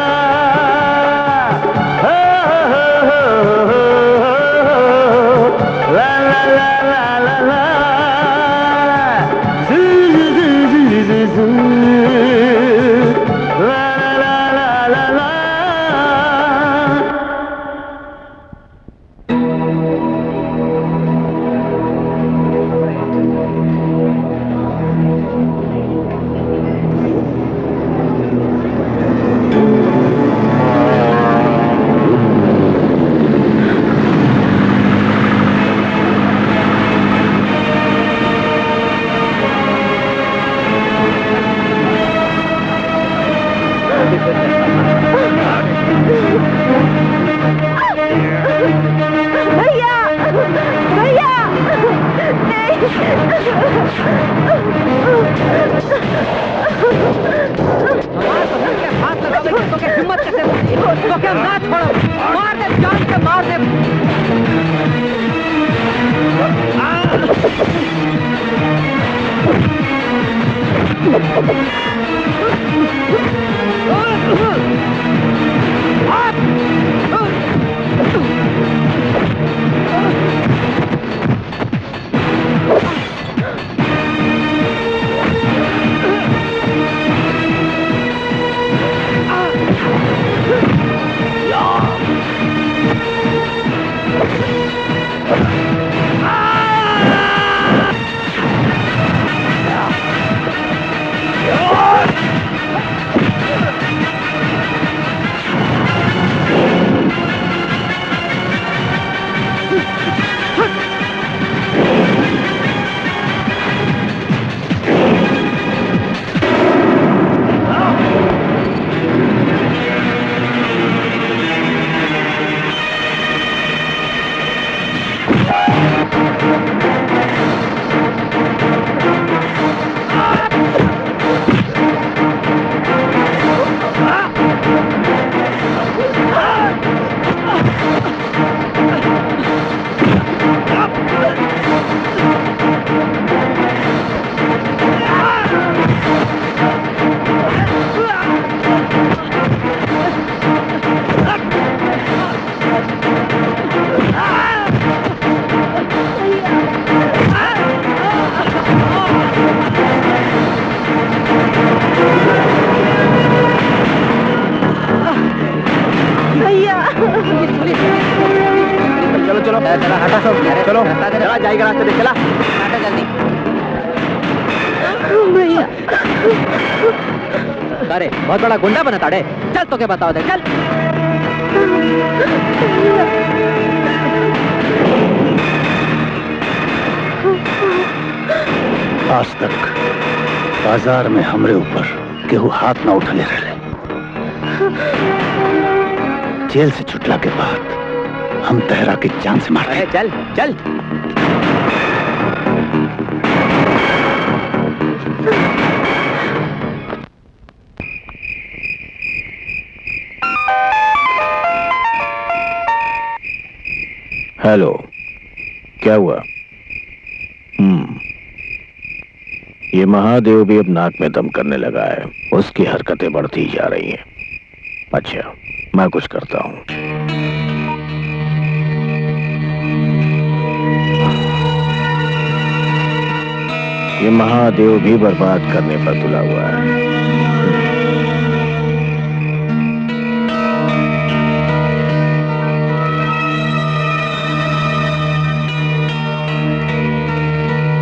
चला हटा सब चलो चला जाएगा रास्ते से चला हटा जल्दी भैया अरे बहुत बड़ा गुंडा बना ताड़े। चल तो क्या बताओ दे, चल। आज तक बाजार में हमरे ऊपर केहू हाथ ना उठले रहे। जेल से छुटला के बाद हम तहरा की जान से मारे। चल चल। हेलो, क्या हुआ? ये महादेव भी अब नाक में दम करने लगा है। उसकी हरकतें बढ़ती जा रही हैं। अच्छा, मैं कुछ करता हूं। ये महादेव भी बर्बाद करने पर तुला हुआ है।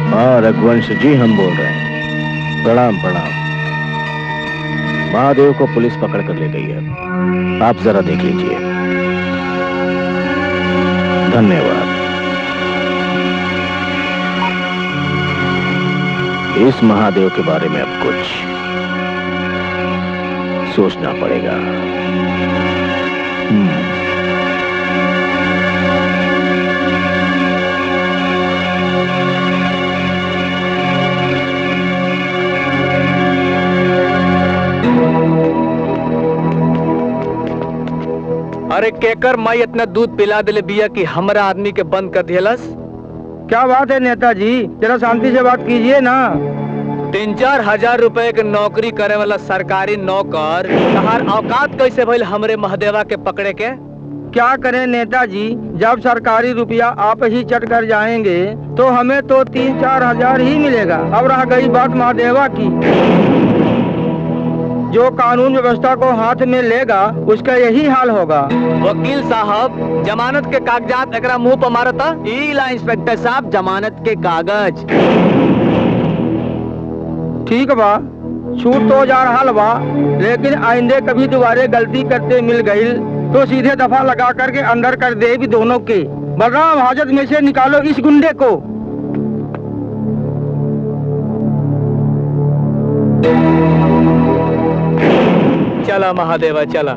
हाँ रघुवंश जी, हम बोल रहे हैं। प्रणाम प्रणाम। महादेव को पुलिस पकड़ कर ले गई है, आप जरा देख लीजिए। धन्यवाद। इस महादेव के बारे में अब कुछ सोचना पड़ेगा। अरे केकर माई इतना दूध पिला दिले बिया कि हमरा आदमी के बंद कर दियलस। क्या बात है नेताजी, जरा शांति से बात कीजिए ना। 3-4 हजार रुपए के नौकरी करे वाला सरकारी नौकर तहार औकात कैसे भइल हमरे महादेवा के पकड़े के? क्या करें नेताजी, जब सरकारी रुपया आप ही चट कर जाएंगे तो हमें तो 3-4 हजार ही मिलेगा। अब रह गई बात महादेवा की, जो कानून व्यवस्था को हाथ में लेगा उसका यही हाल होगा। वकील साहब, जमानत के कागजात एकरा मुंह पर मारता। इला इंस्पेक्टर साहब, जमानत के कागज। ठीक बा, छूट तो जा रहा बा, लेकिन आइंदे कभी दोबारे गलती करते मिल गई तो सीधे दफा लगा करके अंदर कर दे भी दोनों के। बलराम, हाजत में से निकालो इस गुंडे को। चला महादेवा चला।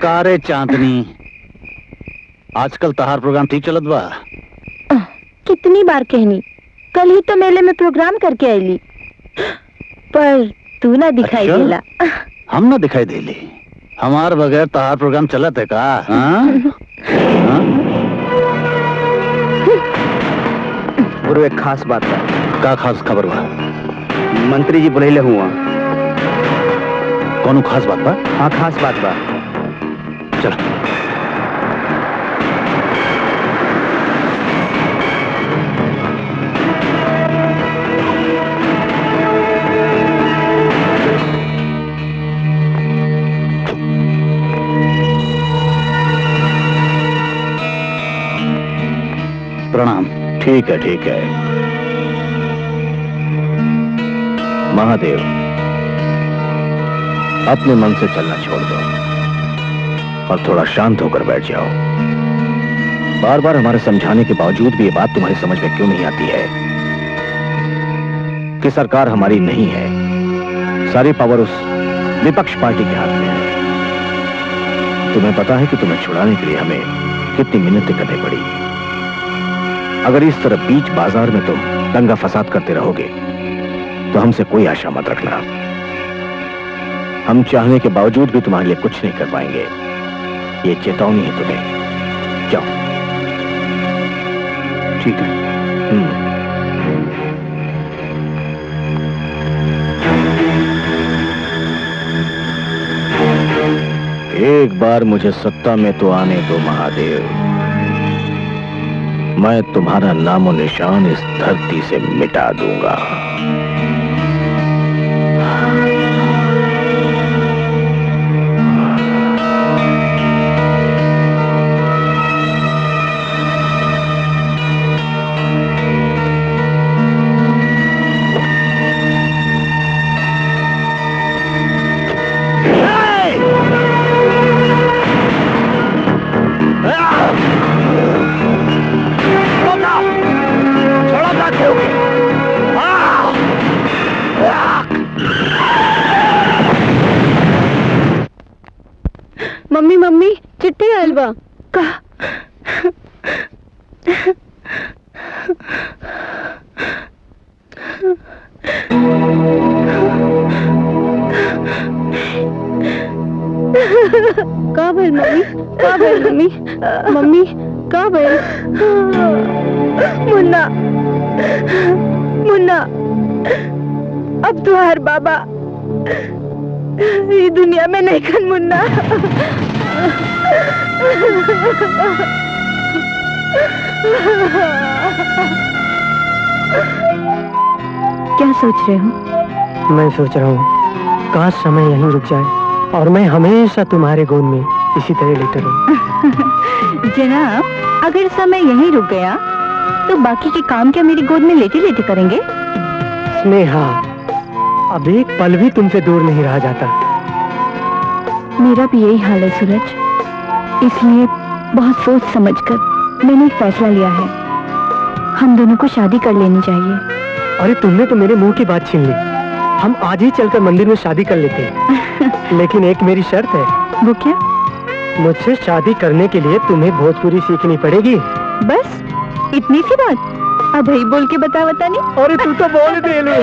कारे चांदनी, आजकल तहार प्रोग्राम ठीक चलत बा? कितनी बार कहनी, कल ही तो मेले में प्रोग्राम करके आईली, पर तू ना दिखाई अच्छा? दिला। हम ना दिखाई देली? हमार बगैर तहार प्रोग्राम चलत है का? गुरु, एक खास बात है। का खास खबर बा? मंत्री जी बुलैले हुआ। कौनो खास बात बा? हाँ, खास बात बा। चल। प्रणाम। ठीक है ठीक है। महादेव, अपने मन से चलना छोड़ दो और थोड़ा शांत होकर बैठ जाओ। बार बार हमारे समझाने के बावजूद भी ये बात तुम्हारी समझ में क्यों नहीं आती है कि सरकार हमारी नहीं है, सारी पावर उस विपक्ष पार्टी के हाथ में है। तुम्हें पता है कि तुम्हें छुड़ाने के लिए हमें कितनी मिन्नतें करनी पड़ी। अगर इस तरह बीच बाजार में तुम दंगा फसाद करते रहोगे तो हमसे कोई आशा मत रखना। हम चाहने के बावजूद भी तुम्हारे लिए कुछ नहीं कर पाएंगे। ये चेतावनी है तुम्हें। जाओ। ठीक है। एक बार मुझे सत्ता में तो आने दो महादेव, मैं तुम्हारा नामो निशान इस धरती से मिटा दूंगा। भइल बा? का का भइल मम्मी? का भइल मम्मी? मम्मी का भइल? मुन्ना, मुन्ना, अब तो हर बाबा ये दुनिया में नहीं खन मुन्ना। क्या सोच रहे हो? मैं सोच रहा हूँ काश समय यहीं रुक जाए और मैं हमेशा तुम्हारे गोद में इसी तरह लेटे रहूं। जनाब, अगर समय यहीं रुक गया तो बाकी के काम क्या मेरी गोद में लेटे लेटे करेंगे? स्नेहा, अब एक पल भी तुमसे दूर नहीं रहा जाता। मेरा भी यही हाल है सूरज, इसलिए बहुत सोच समझकर मैंने एक फैसला लिया है। हम दोनों को शादी कर लेनी चाहिए। अरे तुमने तो मेरे मुंह की बात छीन ली। हम आज ही चलकर मंदिर में शादी कर लेते हैं। लेकिन एक मेरी शर्त है। वो क्या? मुझसे शादी करने के लिए तुम्हें भोजपुरी सीखनी पड़ेगी। बस इतनी सी बात? अब ही बोल के बता नहीं। अरे तू तो बोल दे लो।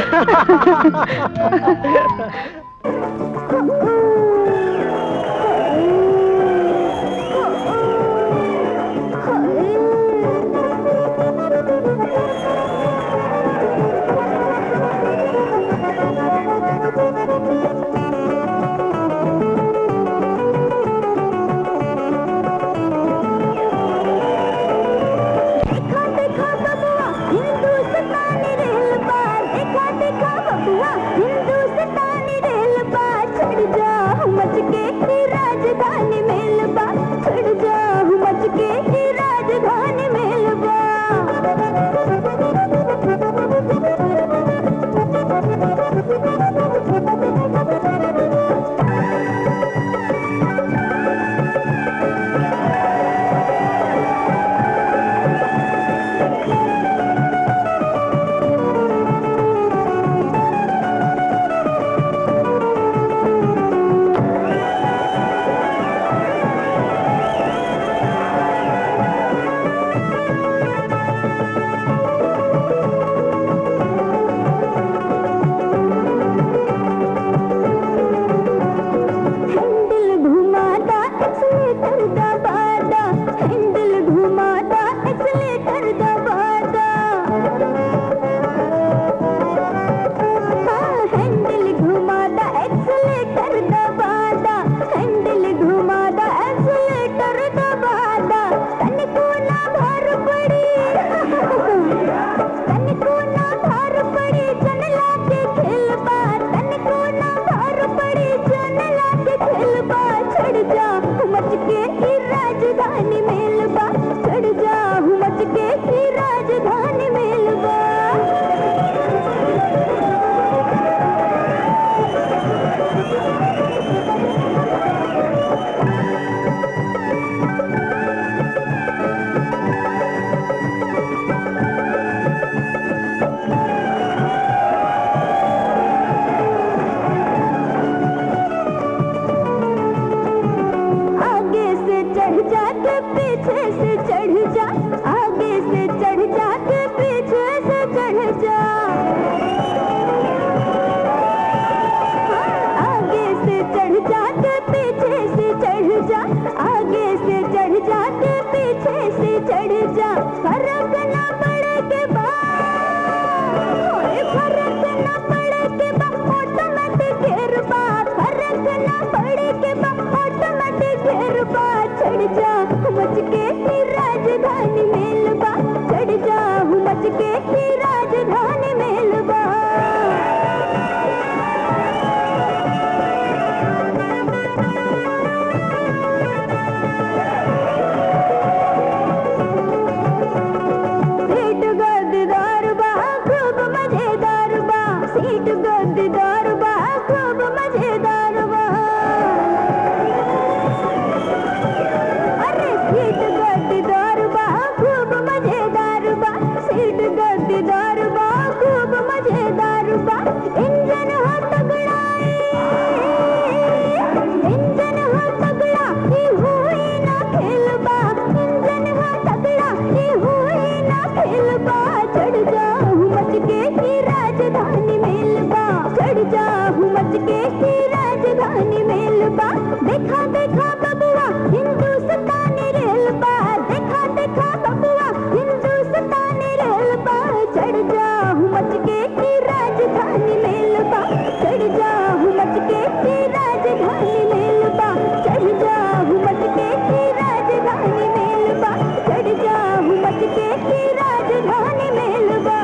की राजधानी मेलबा चढ़ जाऊं मच के की राजधानी मेलबा देखा देखा बबुआ हिंदुस्तानी रेलबा देखा देखा बबुआ हिंदुस्तानी रेलबा चढ़ जाऊं मच के की राजधानी मेलबा चढ़ जाऊं मच के की राजधानी मेलबा चढ़ जाऊं मच के की राजधानी मेलबा चढ़ जाऊं मच के की राजधानी मेलबा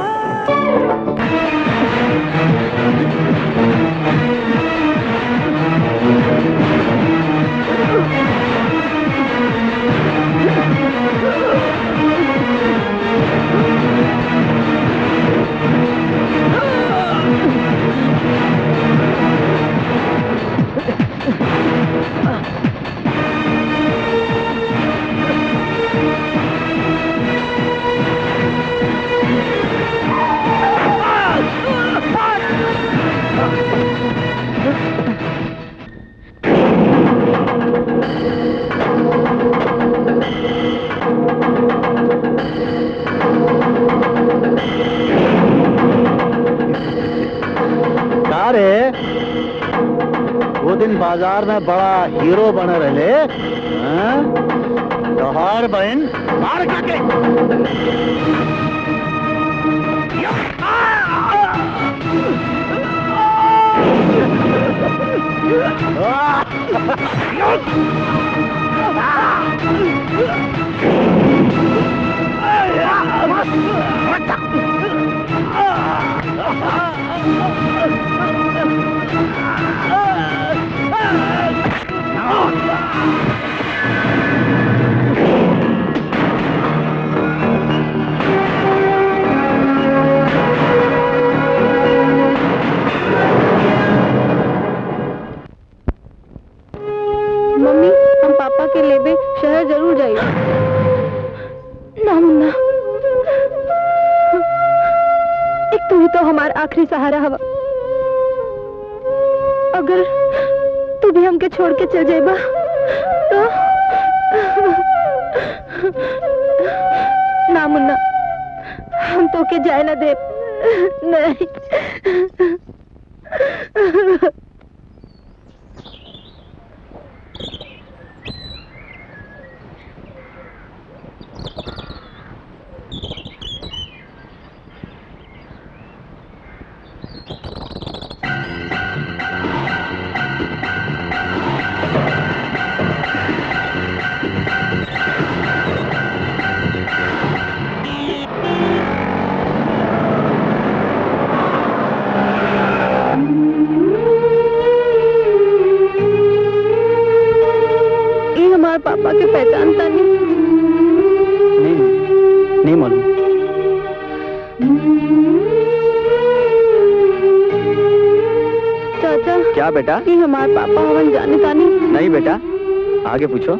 वो दिन बाजार में बड़ा हीरो बने रहे तोहार बहन मार काके मम्मी हम पापा के लेबे शहर जरूर जाइए ना मुन्ना एक तू ही तो हमारा आखिरी सहारा हवा अगर तू भी हमके छोड़ के चल जाएगा तो ना मुन्ना हम तो के जाए ना दे नहीं पापा के पहचानता नहीं मालूम। चाचा क्या बेटा? ये हमारे पापा हवन जाने तानी नहीं बेटा, आगे पूछो।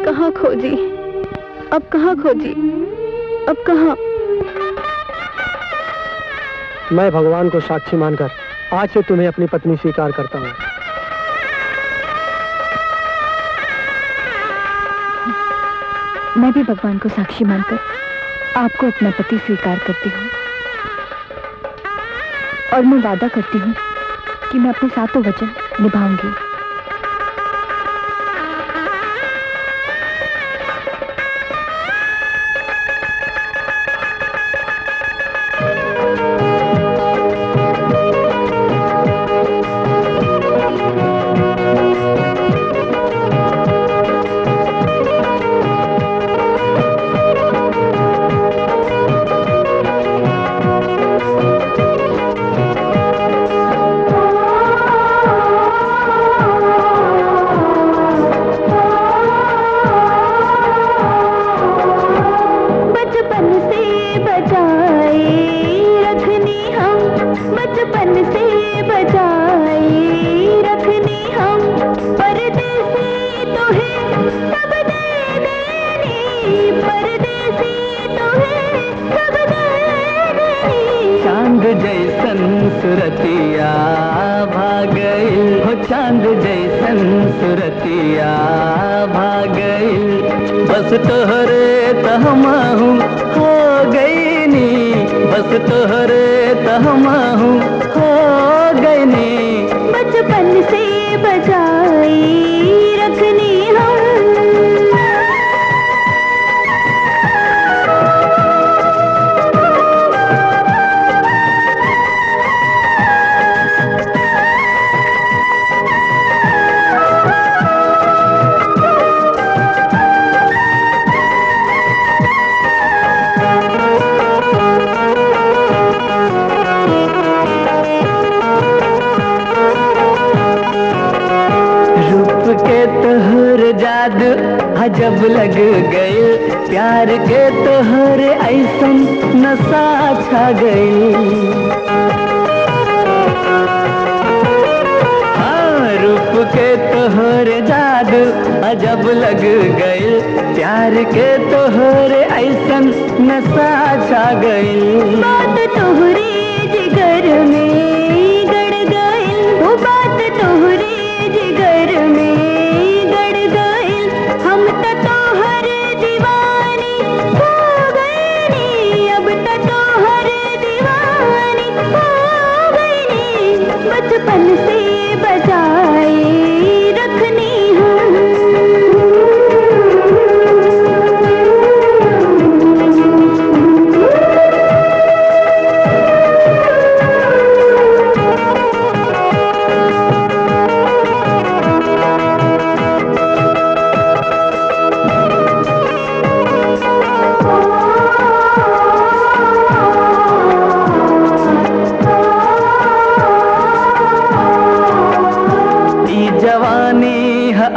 कहाँ खोजी, अब कहाँ खोजी, अब कहाँ? मैं भगवान को साक्षी मानकर आज से तुम्हें अपनी पत्नी स्वीकार करता हूँ। मैं भी भगवान को साक्षी मानकर आपको अपना पति स्वीकार करती हूँ और मैं वादा करती हूँ कि मैं अपने सातों वचन निभाऊंगी। सुरतिया भागइल हो चांद जैसन सुरतिया भागइल बस तोहरे तहमाहू हो गईनी बस तोहरे तहमाहू हो गईनी बचपन से बचाई रखनी हम जादू अजब लग गई प्यार के तोहर ऐसन नशा छा गई हाँ रूप के तोहर जादू अजब लग गई प्यार के तोहर ऐसन नशा छा गई बात तोहरे जिगर में गड़ गई वो बात तोहरे जिगर में बचपन से बचाए रखनी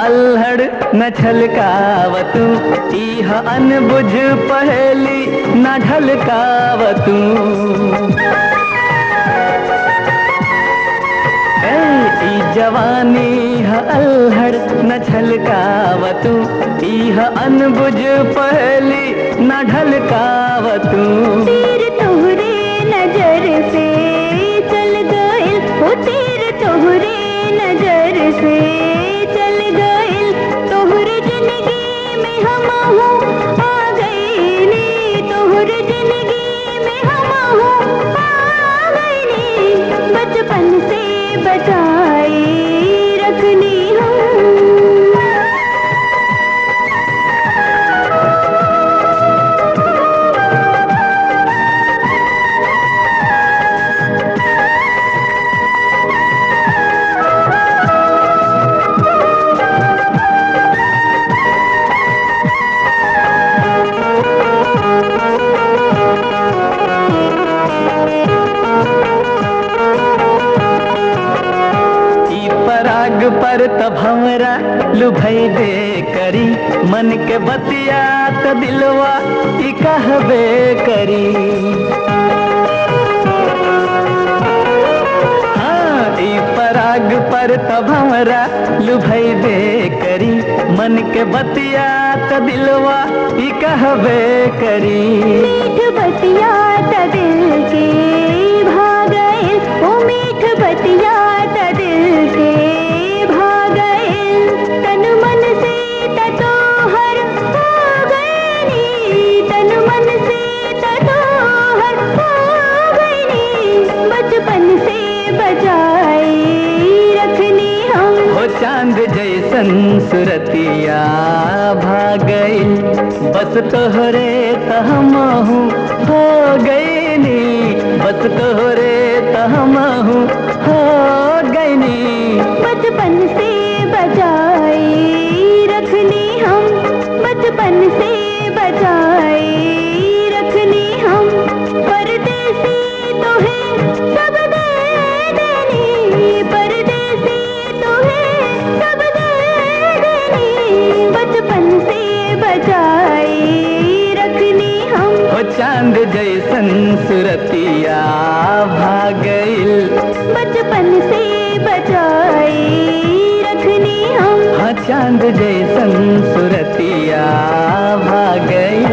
अल्हड़ न छलकावतू इह अनबुझ पहेली न ढलकावतू ई जवानी ह अल्हड़ न छलकावतू इह अनबुझ पहेली न ढलकावतू तीर तोहरे नजर से चल गए वो तीर तोहरे नजर से बचपन से बचाए रखनी पर तब हमरा लुभई दे करी मन के बतिया त दिलवा ई कहबे करी हाँ ई पराग पर तब हमरा लुभई दे करी मन के बतिया त दिलवा ई कहबे करी मीठ बतिया त दिल के भागए ओ मीठ बतिया त दिल के बचपन से बचाए रखनी हम हो चांद जैसन सुरतिया भागइल बस तोहरे तहमाहू हो गईनी बस तोहरे तहमाहू हो गईनी बचपन से बचाए रखनी हम बचपन से बचाए रखनी हम परदेसी तो है सब दे देनी परदेसी तो है सब दे देनी बचपन से बचाए रखनी हम हो चांद जैसन सुरतिया भागइल बचपन से बचाए रखनी हम हाँ चांद जैसन सुरतिया भागइल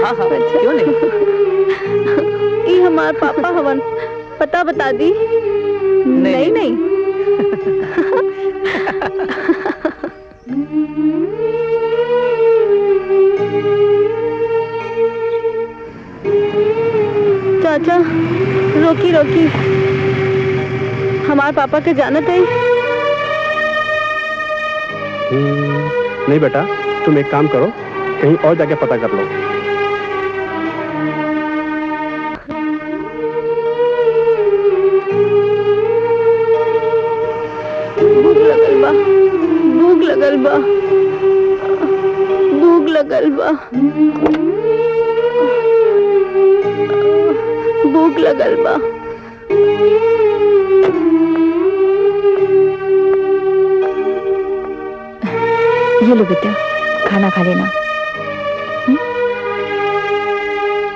हाँ हाँ क्यों नहीं ये हमारे पापा हवन, पता बता दी? नहीं नहीं, चाचा रोकी रोकी, हमारे पापा के जानत है? नहीं बेटा, तुम एक काम करो, कहीं और जाके पता कर लो। भूख लगल बा, भूख लगल बा, भूख लगल बा, भूख लगल बा। ये लो बेटा, खाना खा लेना।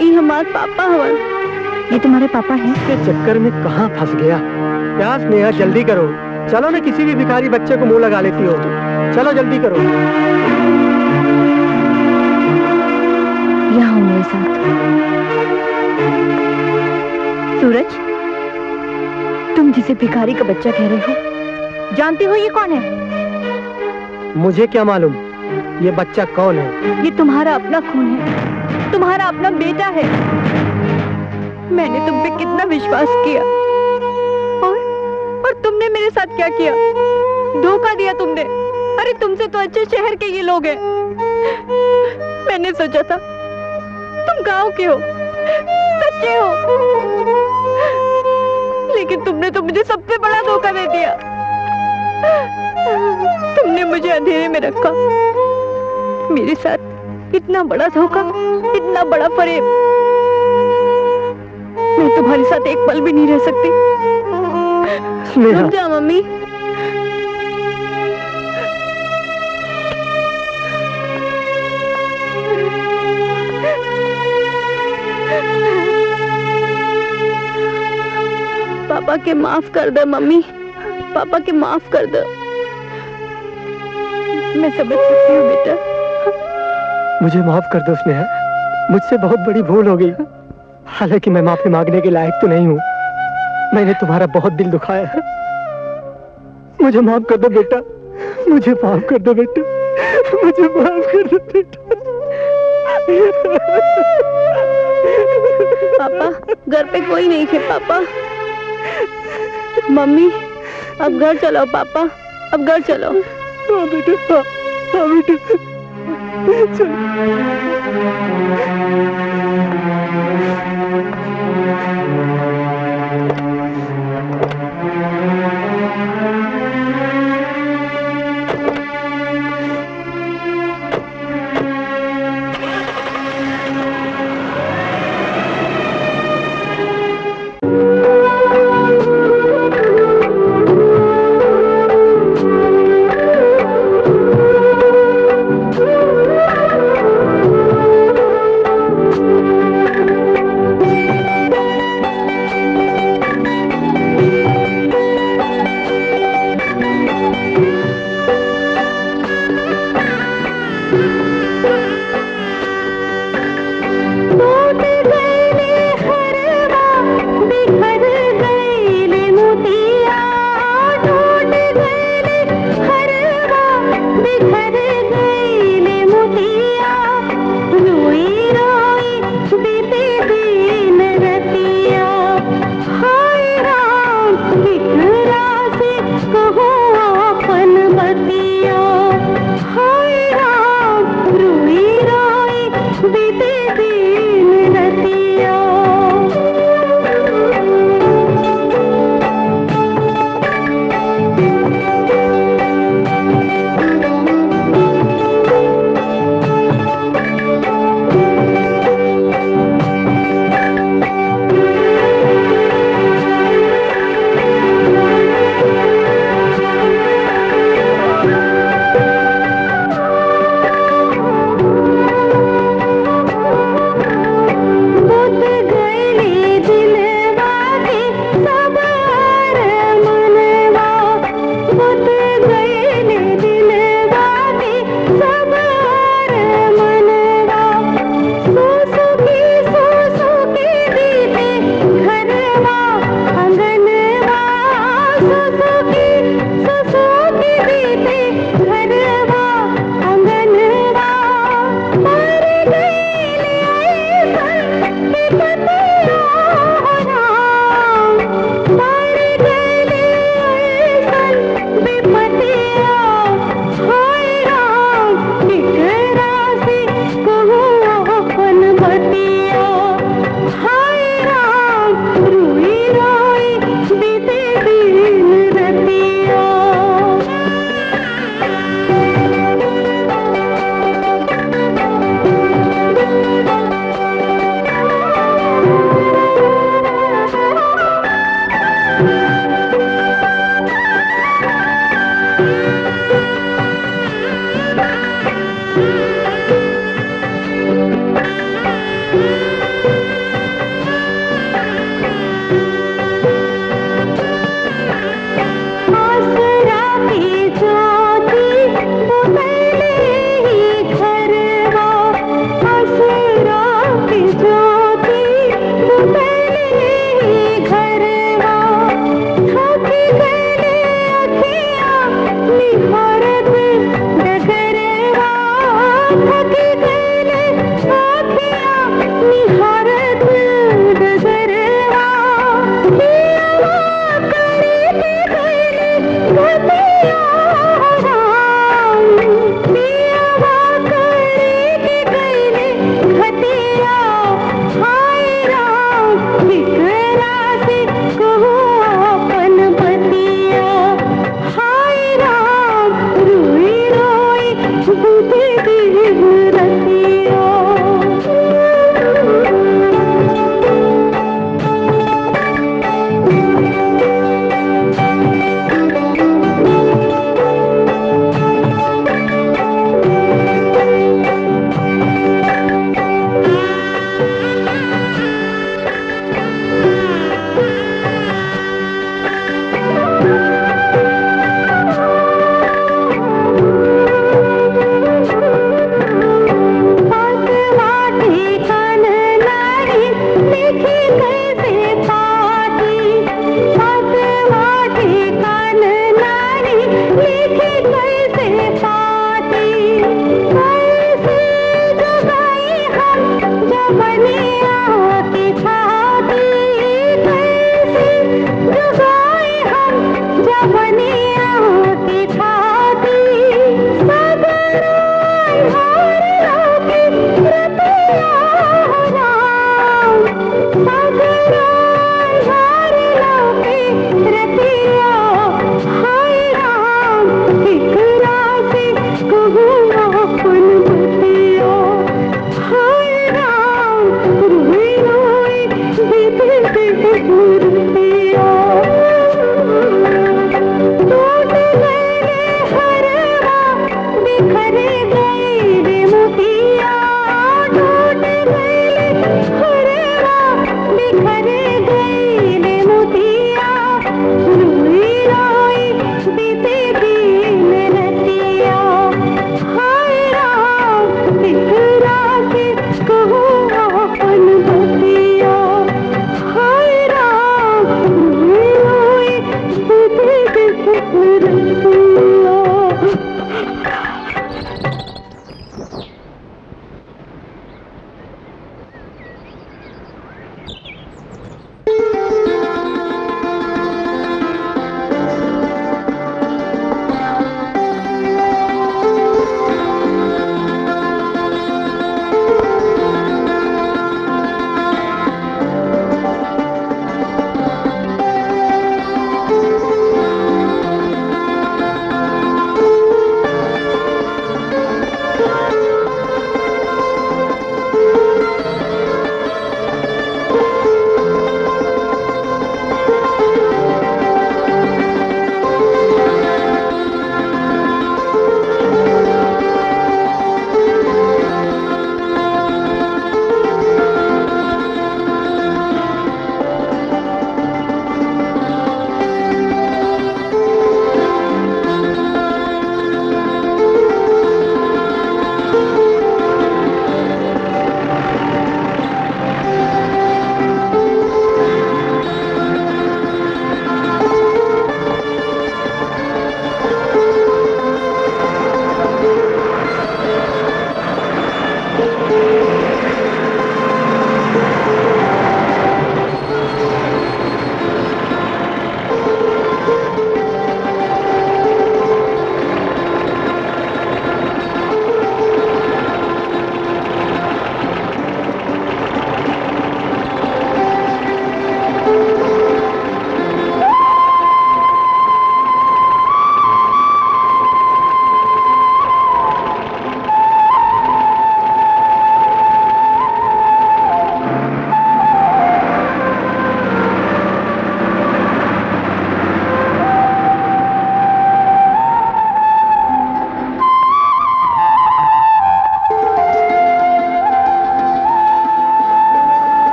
ये हमारे पापा हवन। ये तुम्हारे पापा हैं? इसके चक्कर में कहाँ फंस गया? प्यास नेहा, जल्दी करो, चलो ना, किसी भी भिखारी बच्चे को मुंह लगा लेती हो, चलो जल्दी करो। यहाँ मेरे साथ। सूरज, तुम जिसे भिखारी का बच्चा कह रहे हो, जानते हो ये कौन है? मुझे क्या मालूम ये बच्चा कौन है? ये तुम्हारा अपना खून है, तुम्हारा अपना बेटा है। मैंने तुम पे कितना विश्वास किया, और तुमने मेरे साथ क्या किया? धोखा दिया तुमने। अरे तुमसे तो अच्छे शहर के ये लोग हैं। मैंने सोचा था तुम गांव के हो, सच्चे हो, लेकिन तुमने तो मुझे सबसे बड़ा धोखा दे दिया। तुमने मुझे अंधेरे में रखा, मेरे साथ इतना बड़ा धोखा, इतना बड़ा फरेब। मैं तुम्हारे साथ एक पल भी नहीं रह सकती। रुक जा मम्मी। पापा के माफ कर दे मम्मी, पापा के माफ कर दे। मैं समझ सकती हूँ बेटा। मुझे माफ कर दो स्नेहा, मुझसे बहुत बड़ी भूल हो गई। हालांकि मैं माफी मांगने के लायक तो नहीं हूँ, मैंने तुम्हारा बहुत दिल दुखाया है। मुझे माफ कर दो बेटा, मुझे माफ कर दो बेटा, मुझे माफ कर दो बेटा। पापा, घर पे कोई नहीं थे पापा। मम्मी, अब घर चलो पापा, अब घर चलो। हाँ बेटा, हाँ बेटा, चल।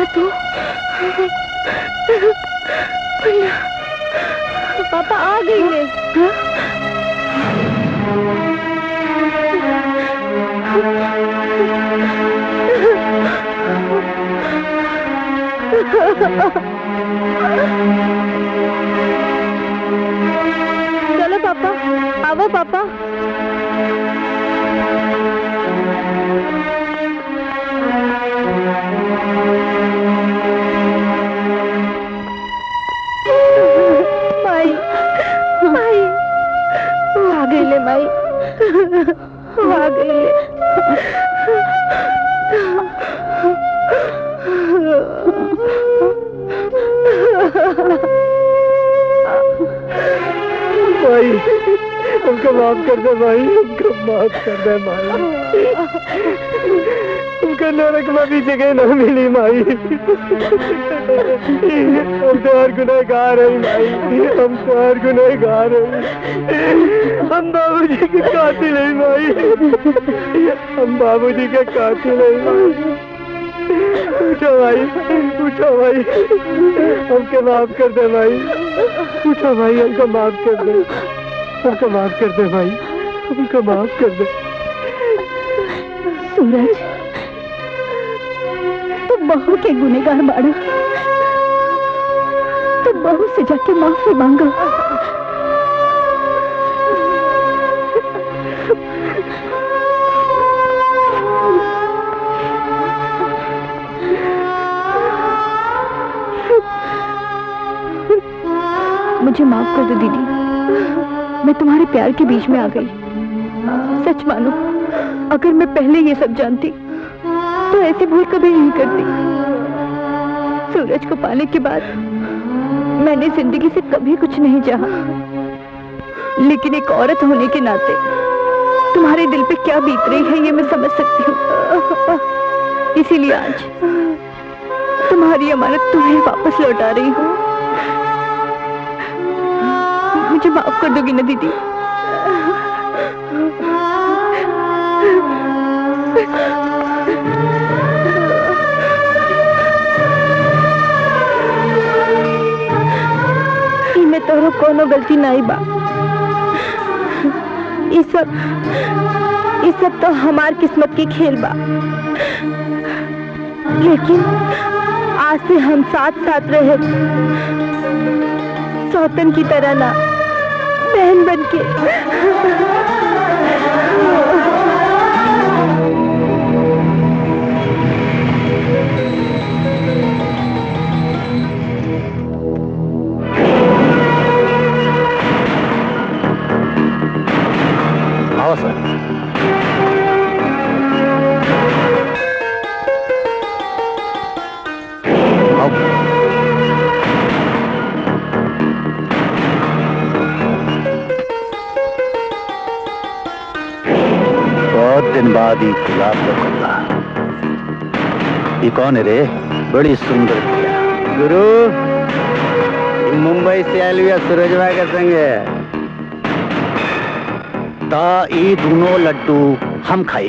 मुन्ना तू पापा आ गई है। चलो पापा, आओ पापा। माई, माई, आ गई ले माई, आ गई ले। भाई हमको माफ कर दे भाई, हमको माफ कर दे भाई। हमको नरक में भी जगह न मिली माई। हम तो हर गुनहगार हैं माई, हम तो हर गुनहगार हैं। हम बाबूजी के कातिल हैं माई, हम बाबूजी के कातिल हैं माई। उठो भाई, उठो भाई, हमको माफ कर दे भाई। उठो भाई, हमको माफ कर दे, हमको माफ कर दे भाई, हमको माफ कर दे। सूरज, तू बहू के गुनहगार बाड़ा, तू बहू से जाके माफी मांगा। मुझे माफ कर दो दीदी, मैं तुम्हारे प्यार के बीच में आ गई। सच मानो, अगर मैं पहले ये सब जानती तो ऐसी भूल कभी नहीं करती। सूरज को पाने के बाद मैंने जिंदगी से कभी कुछ नहीं चाहा, लेकिन एक औरत होने के नाते तुम्हारे दिल पे क्या बीत रही है ये मैं समझ सकती हूँ। इसीलिए आज तुम्हारी अमानत तुम्हें वापस लौटा रही हूँ। मुझे माफ कर दोगी ना दीदी? इनमें तोरो कोनो गलती नहीं बा। ये सब तो हमार किस्मत की खेल बा। लेकिन आज से हम साथ साथ रहे, सौतन की तरह ना, बहन बन के। आओ सर। बहुत दिन बाद ही गुलाब का खुला। ये कौन है रे? बड़ी सुंदर किया। गुरु, मुंबई से आयल हुआ सूरज भाई का संग है। ता ये दोनों लड्डू हम खाए।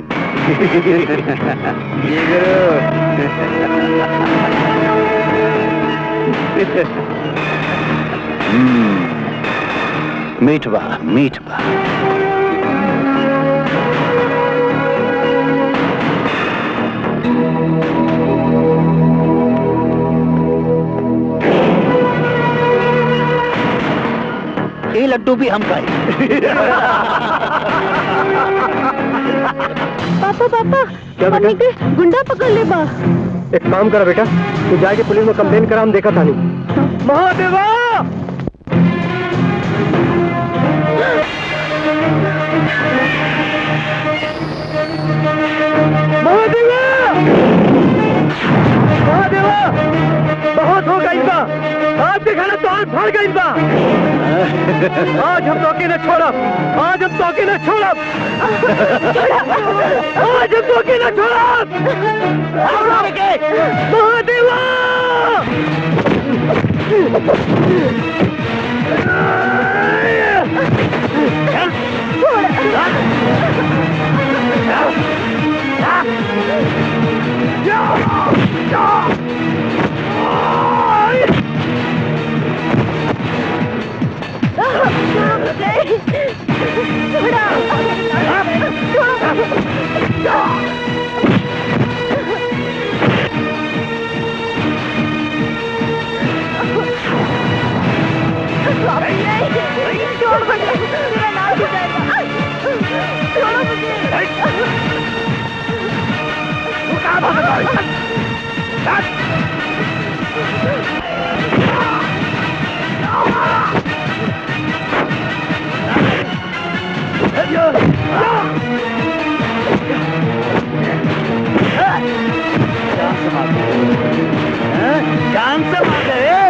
जी गुरु। मीठ बा, मीठ बा। ये लड्डू भी हम खाए। पापा पापा, क्या बेटा? मम्मी के गुंडा पकड़ ले बा। एक काम करा बेटा, तू जाके पुलिस में कंप्लेन करा, हम देखा था नहीं। महादेवा! महादेवा! महादेवा! बहुत होगा इनका, आज दिखाना तो आज फाड़ गई इनका। आज हम तोके न छोड़ब, आज हम तोके न छोड़ब, आज हम तोके न छोड़ब। महादेवा! जान से मार गए।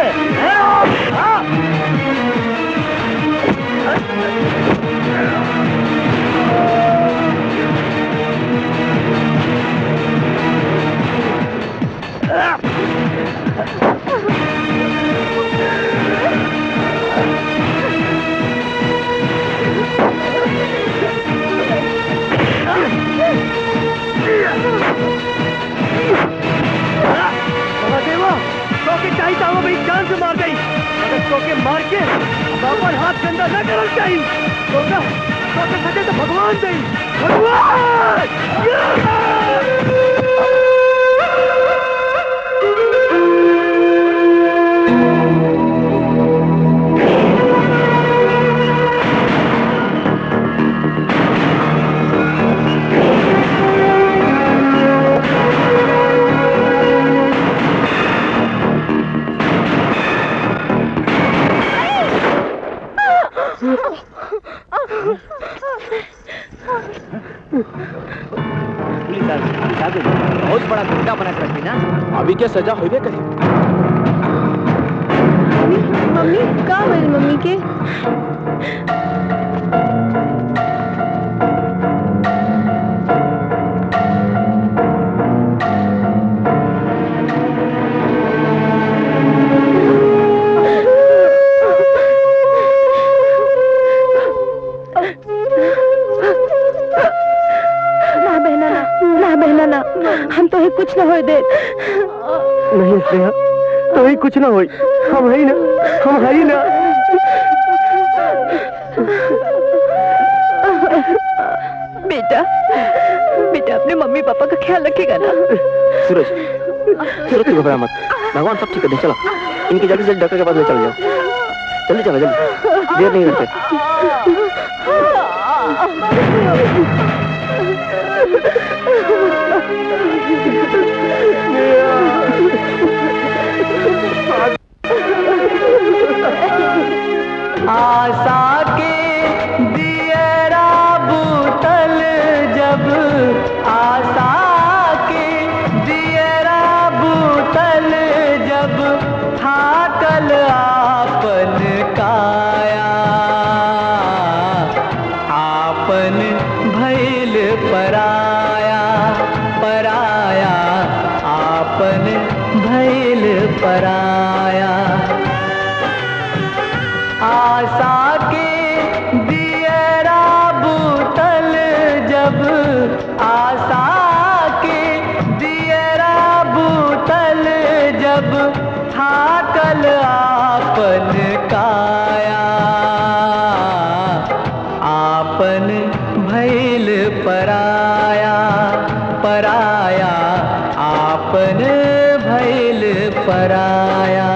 जान से मार गई, अगर तोके मार के बाबर हाथ गंदा न करना चाहिए तो सजे तो भगवान दे भगवान। बहुत बड़ा गुंडा बना कर रखी ना, अभी क्या सजा होइबे करे। मम्मी कहाँ हुई मम्मी के? हम तो ही कुछ ना हो दे। नहीं स्नेहा, तो ही कुछ ना हो, हम है ना, हम है ना। बेटा बेटा अपने मम्मी पापा का ख्याल रखेगा ना। सूरज सूरज तू घबरा मत, भगवान सब ठीक कर दे। चलो इनकी जल्दी से डॉक्टर के पास ले चले जाओ, जल्दी चलो, जल्दी, देर नहीं करते। आशा के दियरा बूतल जब, आशा के दियरा बूतल जब, थाकल आपन काया, आपन भइल पराया, पराया आपन भइल पराया। आशा के दियरा बूतल जब, आशा के दियरा बूतल जब, थाकल आपन काया, आपन भइल पराया, पराया आपन भइल पराया।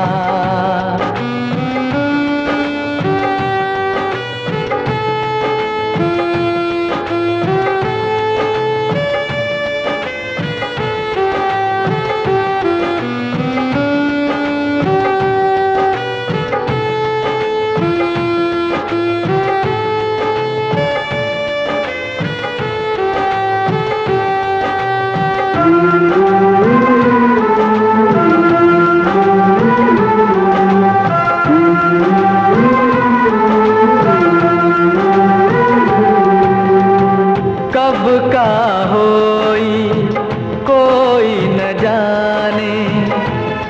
कब का होई कोई न जाने,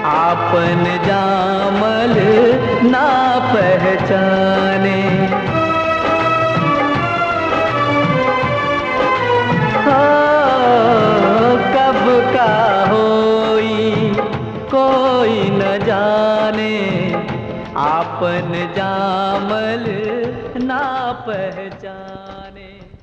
आपन जामल ना पहचाने। कब का होई कोई न जाने, आपन जामल ना ना पहचाने।